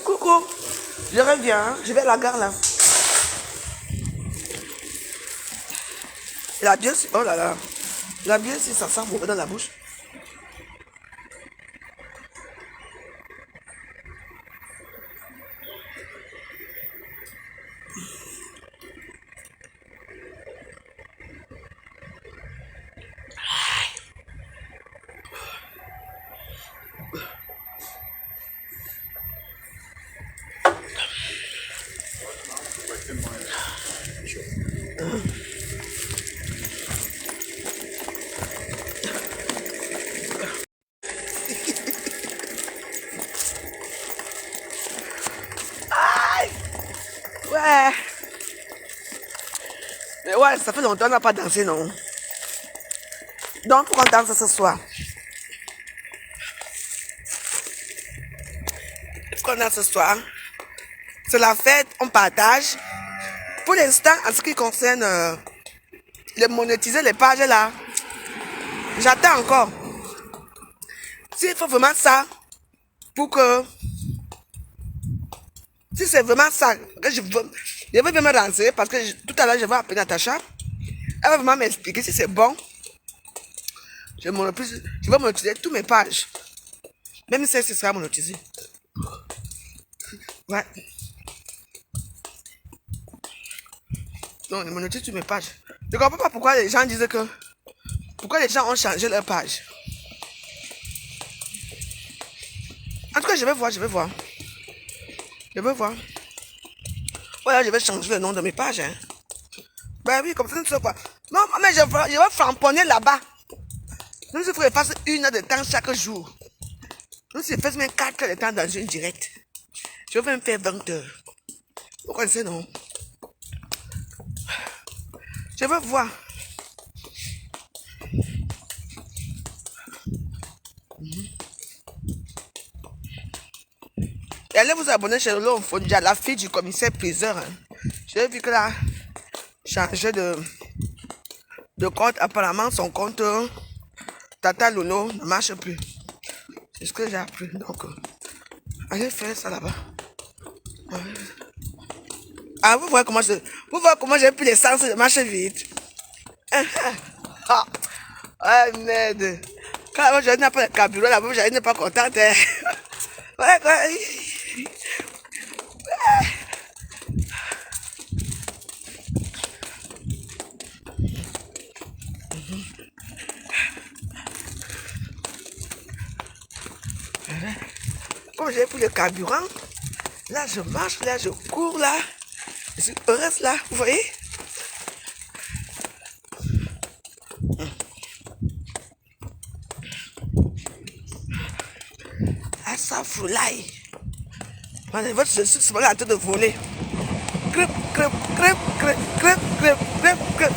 Coucou, je reviens, hein. Je vais à la gare là. La bière, oh là là. La bière, si ça sent mauvais dans la bouche. Ouais. Mais ouais, ça fait longtemps qu'on n'a pas dansé, non? Donc, faut qu'on danse ce soir. Faut qu'on danse ce soir. C'est la fête, on partage. Pour l'instant, en ce qui concerne les monétiser les pages là, j'attends encore. S'il faut vraiment ça, pour que... Si c'est vraiment ça, que je veux vraiment danser, parce que tout à l'heure, je vais appeler Natacha. Elle va vraiment m'expliquer si c'est bon. Je vais monétiser toutes mes pages. Même si ce sera monétisé. Ouais. Donc, je monétise toutes mes pages. Je ne comprends pas pourquoi les gens disent que... Pourquoi les gens ont changé leur page. En tout cas, je vais voir. Je vais voir. Voilà, je vais changer le nom de mes pages. Hein. Ben oui, comme ça, tu sais quoi. Non, mais je vais framponner là-bas. Même s'il faut que je fasse 1 heure de temps chaque jour. Même si je fais même 4 heures de temps dans une directe. Je vais même faire 20 heures. Vous connaissez, non? Je veux voir. Et allez vous abonner chez Lolo Fondia, la fille du commissaire priseur. Hein. J'ai vu que là, changé de compte. Apparemment, son compte Tata Lolo ne marche plus. C'est ce que j'ai appris. Donc, allez faire ça là-bas. Ah, vous voyez comment j'ai pris l'essence, je marche vite. Ah, merde. Quand je n'ai pas le carburant là-bas, je n'ai pas contente. Hein. Ouais, quoi. Comme j'ai pris le carburant, là je marche, là je cours, là. Je suis heureuse là, vous voyez? Ah, ça foulaille. Je suis en train de voler. Crêpe, crêpe, crêpe, crêpe, crêpe, crêpe, crêpe, crêpe.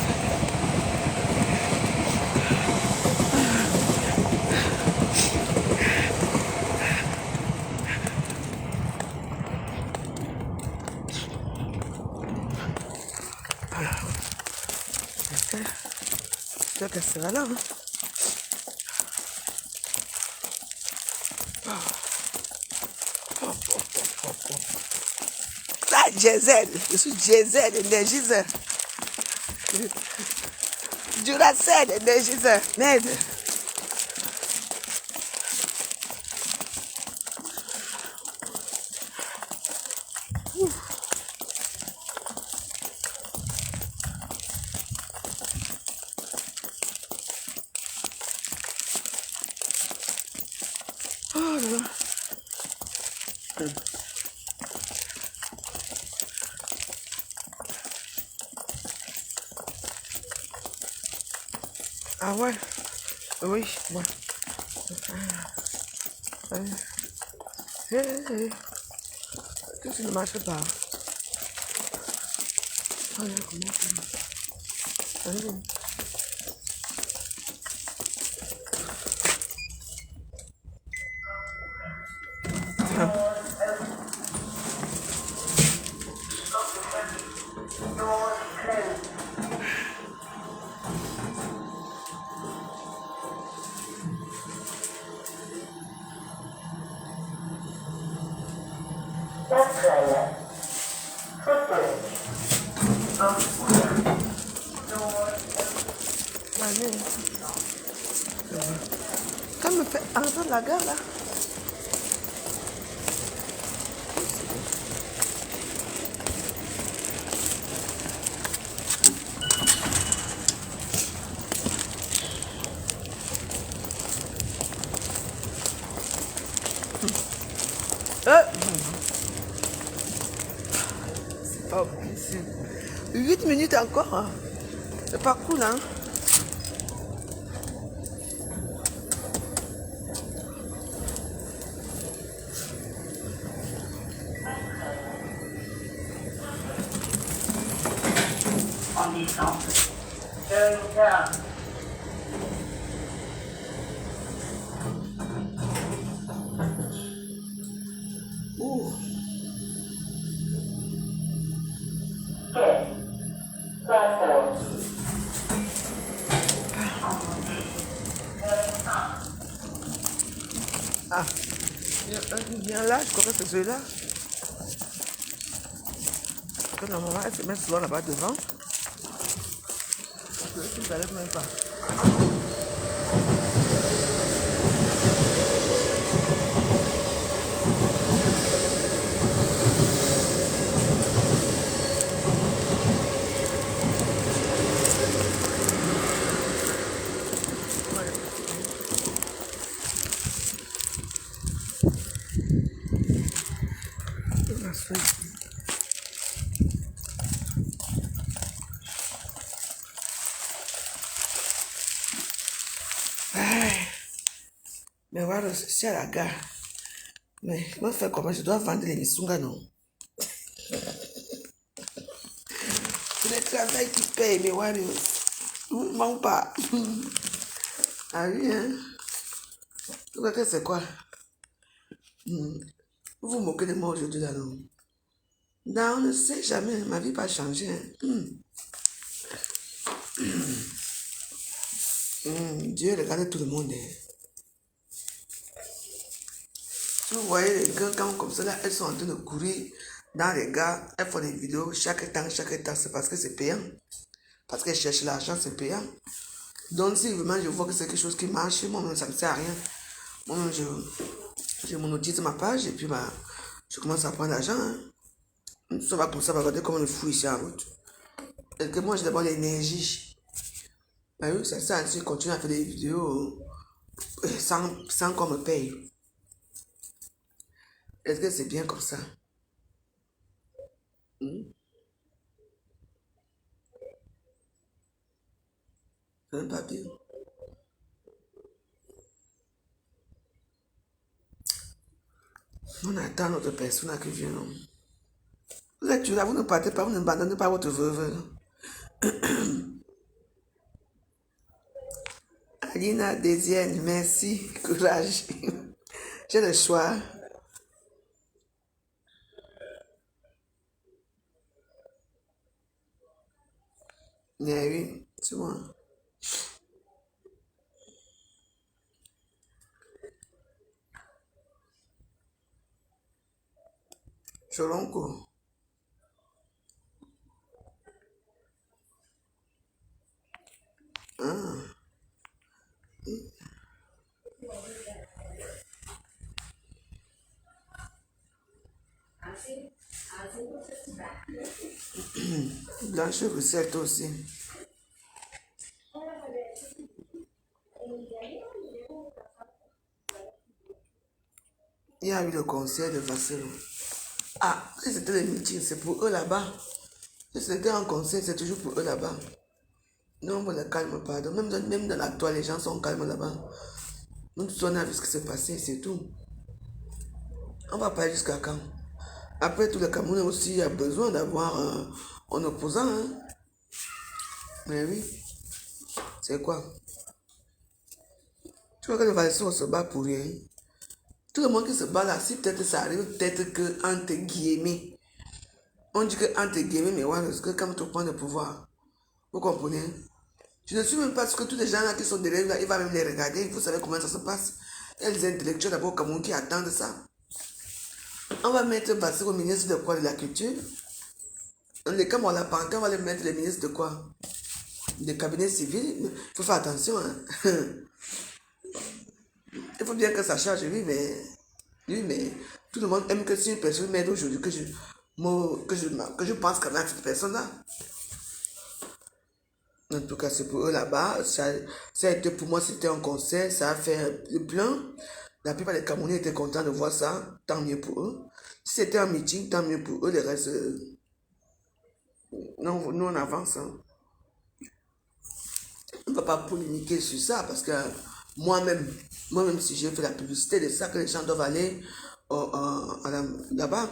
J'espère qu'elle sera là. Hein. Ça, diesel. Je suis diesel, énergiseur. Duracell, énergiseur. Merde. Oh là là. Ah ouais. Oui, ouais. Qu'est-ce qui ne marche pas? Quand me fait entendre la gare là. C'est pas possible. 8 minutes encore. Hein. C'est pas cool, hein. En descente. Turn down. Ouh. Ah, il y a un là, je crois que c'est celui-là. Parce que normalement, elle se met souvent là-bas devant. Je ne savais même pas. Mais voilà, c'est à la gare. Mais je vais faire comment? Je dois vendre les Missunga, non? Je le travail qui paye, mes warriors. Vous ne manquez pas. Ah oui, hein? Vous croyez que c'est quoi? Vous vous moquez de moi aujourd'hui, là, non? Non, on ne sait jamais. Ma vie va changer. Hein? Dieu regarde tout le monde. Hein? Si vous voyez les gars comme ça, là, elles sont en train de courir dans les gars, elles font des vidéos chaque temps, c'est parce que c'est payant. Parce qu'elles cherchent l'argent, c'est payant. Donc si vraiment je vois que c'est quelque chose qui marche, moi-même ça ne sert à rien. Moi-même je monétise ma page et puis bah, je commence à prendre l'argent. Hein. Ça va pour ça, regarder comment on fouille ici en route. Et que moi j'ai d'abord l'énergie. Bah oui, ça sert à dire continuer à faire des vidéos sans qu'on me paye. Est-ce que c'est bien comme ça? C'est même pas bien. On attend notre personne qui vient. Vous êtes là, vous ne partez pas, vous n'abandonnez pas votre veuve. Alina Désienne, merci, courage. J'ai le choix. Mais oui, c'est moi. Cholonko. Ah. Blanche recette aussi. Il y a eu le concert de Vasselo. Ah, si c'était le meeting, c'est pour eux là-bas. Si c'était un concert, c'est toujours pour eux là-bas. Non, on ne calme pas. Même dans la toile, les gens sont calmes là-bas. Nous tous, on a vu ce qui s'est passé, c'est tout. On va pas jusqu'à quand? Après, tout le Cameroun aussi a besoin d'avoir un opposant. Hein? Mais oui, c'est quoi? Tu vois que les Valaisos se battent pour rien. Tout le monde qui se bat là, si peut-être ça arrive, peut-être que entre guillemets, on dit que entre guillemets, mais ouais, parce que quand tu prends le pouvoir, vous comprenez? Je ne suis même pas sûr que tous les gens là qui sont derrière là, il va même les regarder, vous savez comment ça se passe. Il y a des intellectuels d'abord au Cameroun qui attendent ça. On va mettre Bassirou au ministre de quoi? De la culture. Dans les cas où on l'a pas, on va le mettre le ministre de quoi? Des cabinets civils. Il faut faire attention. Hein? Il faut bien que ça change, oui, mais tout le monde aime que si une personne m'aide aujourd'hui, que je pense quand même à cette personne-là. En tout cas, c'est pour eux là-bas. Ça a été, pour moi, c'était un concert, ça a fait le plein. La plupart des Camerounais étaient contents de voir ça, tant mieux pour eux. Si c'était un meeting, tant mieux pour eux, les restes. Non, nous on avance. Hein. On ne va pas polémiquer sur ça parce que moi-même, si j'ai fait la publicité de ça, que les gens doivent aller là-bas,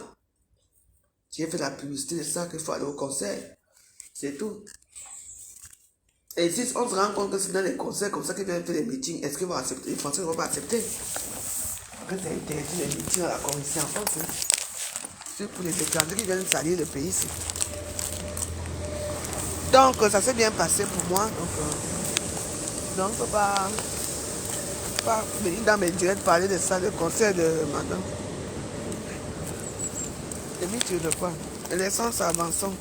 j'ai fait la publicité de ça, qu'il faut aller au concert. C'est tout. Et si on se rend compte que c'est dans les concerts comme ça qu'ils viennent faire des meetings, est-ce qu'ils vont accepter? Les Français ne vont pas accepter. Parce que c'est interdit les meetings à la Commission en France. Hein. C'est pour les étrangers qui viennent salir le pays ici. Donc ça s'est bien passé pour moi. Donc il ne faut pas venir dans mes directs parler de ça, le concert de madame. Et puis tu veux quoi? Laissons ça avançons.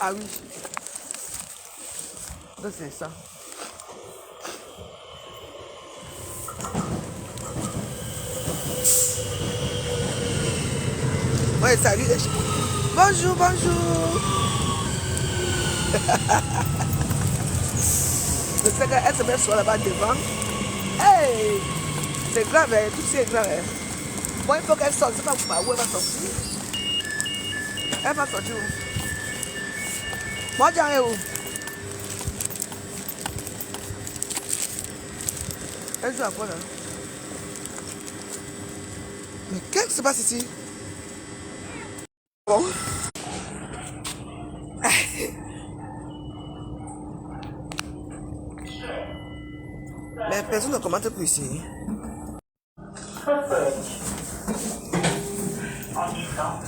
Ah oui. C'est ça. Ouais, salut les gens. Bonjour, bonjour. Je sais qu'elle se met sur là-bas devant. Hey! C'est grave, hein? Tout ça est grave. Hein? Bon, il faut qu'elle sorte. C'est pas où elle va sortir. Elle va sortir où? Moi, j'en ai où? Elle joue à quoi là? Mais qu'est-ce qui se passe ici? Bon. Mais personne ne commente plus ici. En disant,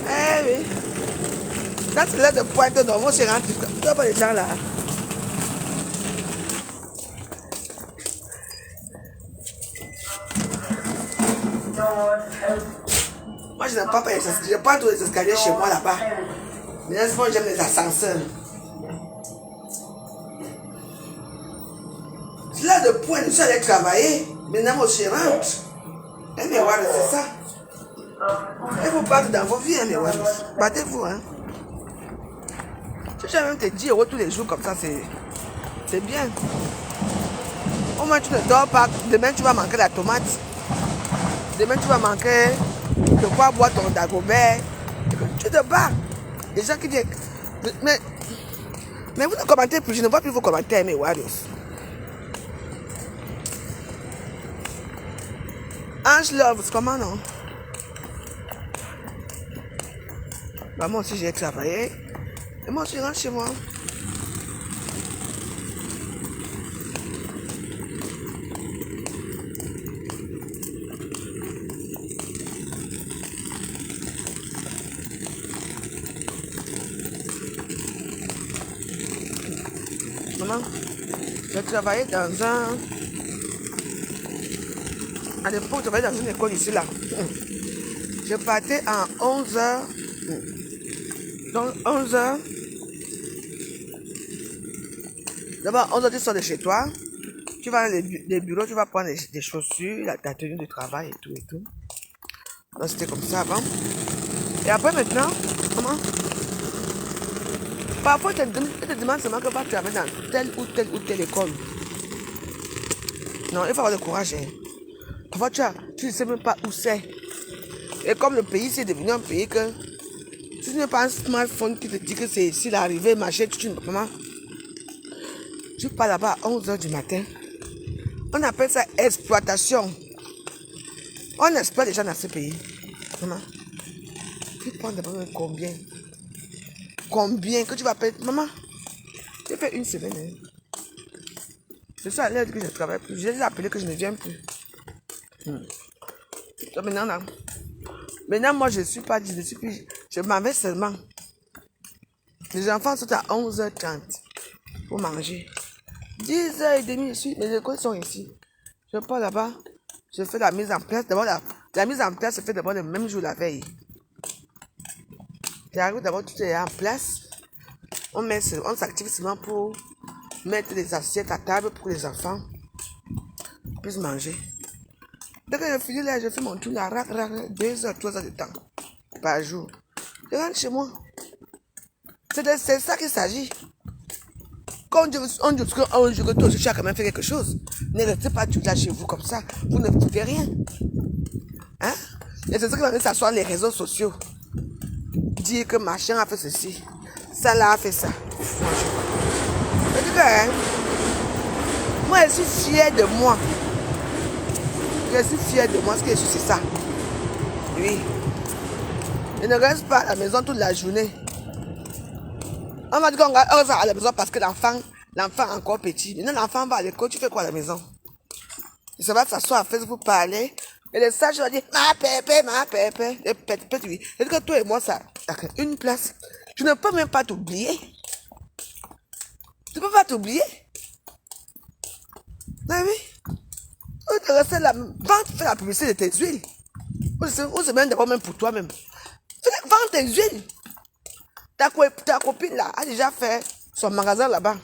Eh oui. Quand c'est l'heure de pointe, non, moi je rentre. Tu vois pas les gens là. Moi je n'aime pas les escaliers. Je prends tous les escaliers chez moi là-bas. Mais là, moi j'aime les ascenseurs. C'est l'heure de pointe, je suis allé travailler. Maintenant moi je rentre. Eh mais voilà, c'est ça. Il faut battre dans vos vies, hein, mais voilà. Battez-vous, hein. Je vais même te dire tous les jours comme ça, c'est bien. Au moins tu ne dors pas. Demain tu vas manquer la tomate. Demain tu vas manquer de quoi boire ton dagobert. Tu te bats. Les gens qui disent. Mais vous ne commentez plus, je ne vois plus vos commentaires, mes warriors. Ange Love, c'est comment non? Bah, moi aussi j'ai travaillé. Et moi aussi je rentre chez moi. Maman, j'ai travaillé dans un... À l'époque, je travaillais dans une école ici, là. Je partais à 11h. Donc, 11h. D'abord, 11h, tu sors de chez toi. Tu vas dans les bureaux, tu vas prendre des chaussures, ta tenue de travail et tout et tout. Donc, c'était comme ça avant. Et après, maintenant, comment? Parfois, je te demande seulement que tu travailles dans telle ou telle école. Non, il faut avoir le courage. Hein. Parfois, tu ne sais même pas où c'est. Et comme le pays, c'est devenu un pays que si tu n'as pas un smartphone qui te dit que c'est ici l'arrivée, machin, tu ne peux pas. Tu pars là-bas à 11h du matin. On appelle ça exploitation. On exploite les gens dans ce pays. Maman, tu prends d'abord combien? Combien que tu vas payer? Maman, j'ai fait une semaine. Hein. C'est ça à l'aide que je ne travaille plus. Je les ai appelés que je ne viens plus. Donc maintenant, moi, je ne suis pas dit, je m'en vais seulement. Les enfants sont à 11h30 pour manger. 10h30, mes écoles sont ici. Je pars là-bas, je fais la mise en place. D'abord, la mise en place se fait d'abord le même jour la veille. J'arrive d'abord, tout est en place. On s'active seulement pour mettre les assiettes à table pour que les enfants puissent manger. Dès que je finis là, je fais mon tour là, 2h, 3h de temps par jour. Je rentre chez moi. C'est ça qu'il s'agit. Quand on dit que toi aussi tu as quand même fait quelque chose, ne restez pas tout là chez vous comme ça. Vous ne faites rien. Hein? Et c'est ça qui va s'asseoir les réseaux sociaux. Dire que machin a fait ceci. Ça là a fait ça. Hein? Moi, je suis fière de moi. Je suis fière de moi. Ce que je suis, c'est ça. Oui. Je ne reste pas à la maison toute la journée. On m'a dit qu'on reste à la maison parce que l'enfant est encore petit. Maintenant, l'enfant va à l'école, tu fais quoi à la maison? Il se va s'asseoir à Facebook parler. Et les sages vont dire, ma pépé. Et pépé, oui. C'est que toi et moi, ça, une place. Je ne peux même pas t'oublier. Tu ne peux pas t'oublier. Oui. Tu restes là, vends la publicité de tes huiles. Ou c'est même d'abord même pour toi-même. Vends tes huiles. Ta copine là a déjà fait son magasin là-bas.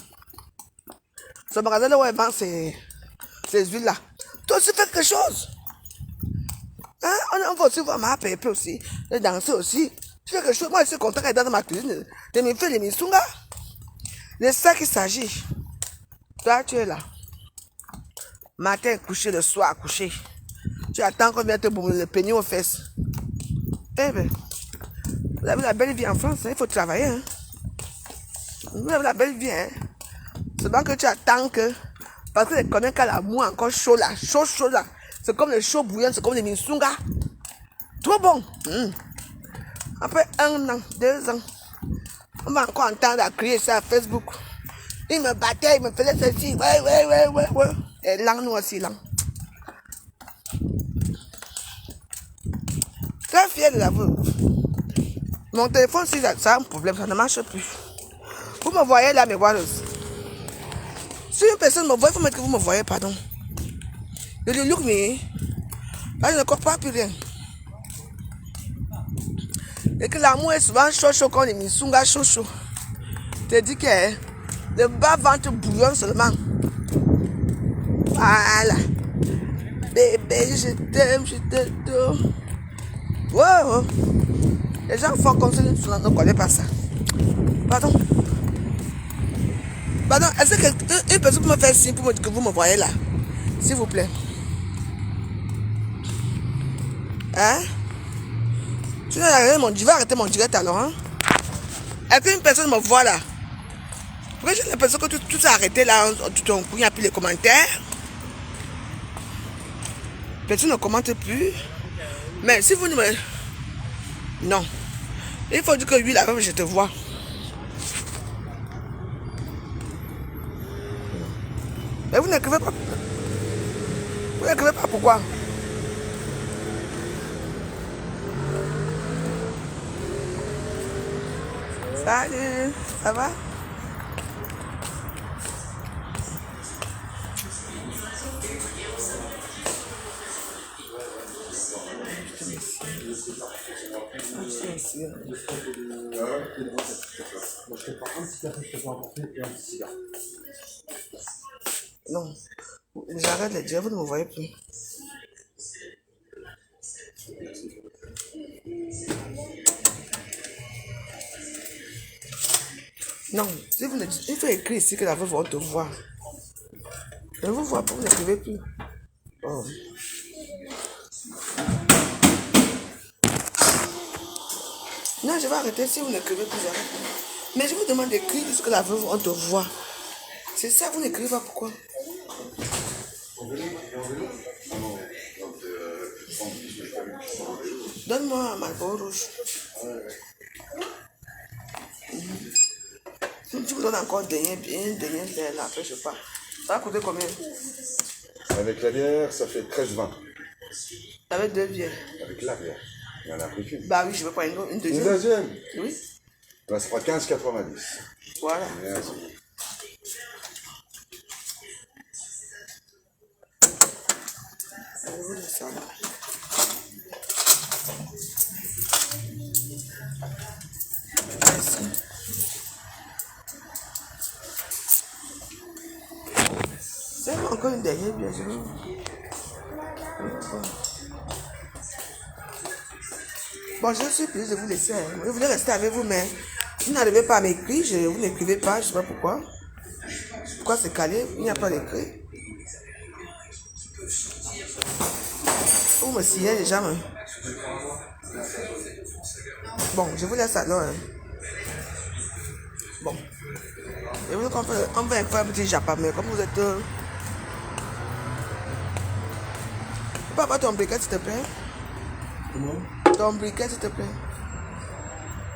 Son magasin là où elle vend ces huiles là. Toi aussi fais quelque chose. Hein? On va aussi voir ma pépé aussi. Et danser aussi. Tu fais quelque chose, moi je suis content qu'elle est dans ma cuisine. Je me fais les misunga. C'est ça qu'il s'agit. Toi, tu es là. Matin couché, le soir couché. Tu attends qu'on vienne te bourrer le peigne aux fesses. Eh ben, vous avez la belle vie en France, hein? Il faut travailler. Hein? Vous avez la belle vie. Hein? C'est pas que tu attends que... Parce que je connais qu'à la mou encore chaud là. Chaud là. C'est comme le chaud bouillant, c'est comme les misunga. Trop bon. Après 1 an, 2 ans, on va encore entendre à crier ça à Facebook. Il me battait, il me faisait ceci. Ouais. Et là, nous aussi, là. Très fier de l'avouer. Mon téléphone, si ça a un problème, ça ne marche plus. Vous me voyez là, mes voileuses. Si une personne me voit, il faut mettre que vous me voyez, pardon. Je lui look me. Là, je ne comprends plus rien. Et que l'amour est souvent chaud quand les misunga chaud. Tu dis que le bas-ventre bouillonne seulement. Voilà. Bébé, je t'aime, je t'adore. Wow. Les gens font comme ça, ne connaissent pas ça. Pardon. Pardon, est-ce que une personne peut me faire signe pour me dire que vous me voyez là? S'il vous plaît. Hein? Tu vas arrêter mon direct alors, hein? Est-ce qu'une personne me voit là? Pourquoi j'ai l'impression que tout s'est arrêté là, tout ton coup, il n'y a plus les commentaires? Personne ne commente plus. Mais si vous ne me... Non. Il faut dire que oui, là, je te vois. Mais vous n'écrivez pas. Vous n'écrivez pas pourquoi? Salut, ça va? Non, j'arrête de dire, vous ne me voyez plus. Non, si vous ne dites, il faut écrire ici que la veuve va te voir. Je ne vous vois pas, vous n'écrivez plus. Oh. Non, je vais arrêter si vous n'écrivez plus, j'arrête. Mais je vous demande d'écrire ce que la veuve, on te voit. C'est ça, vous n'écrivez pas pourquoi? Donne-moi un Marlboro rouge. Si tu me donnes encore un dernier là, après je sais pas. Ça va coûter combien? Avec la bière, ça fait 13,20. Avec 2 bières. Avec la bière. Il y en a plus qu'une. Bah oui, je veux pas une deuxième. Une deuxième? Oui. Bah, ça fera 15,90. Voilà. Merci. Ça va. Merci. C'est encore une dernière bière, je veux. Bon, je suis plus de vous laisser. Je voulais rester avec vous, mais vous n'arrivez pas à m'écrire, vous n'écrivez pas, je ne sais pas pourquoi. Pourquoi c'est calé? Il n'y a pas d'écrit. Vous me sciez déjà, mais... Bon, je vous laisse alors. Hein. Bon. Je voulais qu'on va faire un petit japa, mais comme vous êtes... Tu peux avoir ton briquet, s'il te plaît? Comment? Ton briquet, s'il te plaît.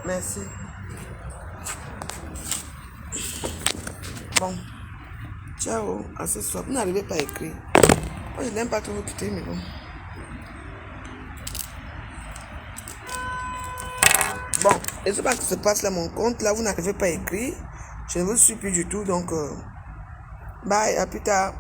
Merci. Bon. Ciao. À ce soir. Vous n'arrivez pas à écrire. Moi, je n'aime pas trop vous quitter, mais bon. Bon. Et c'est pas ce qui se passe là, mon compte. Là, vous n'arrivez pas à écrire. Je ne vous suis plus du tout, donc... bye, à plus tard.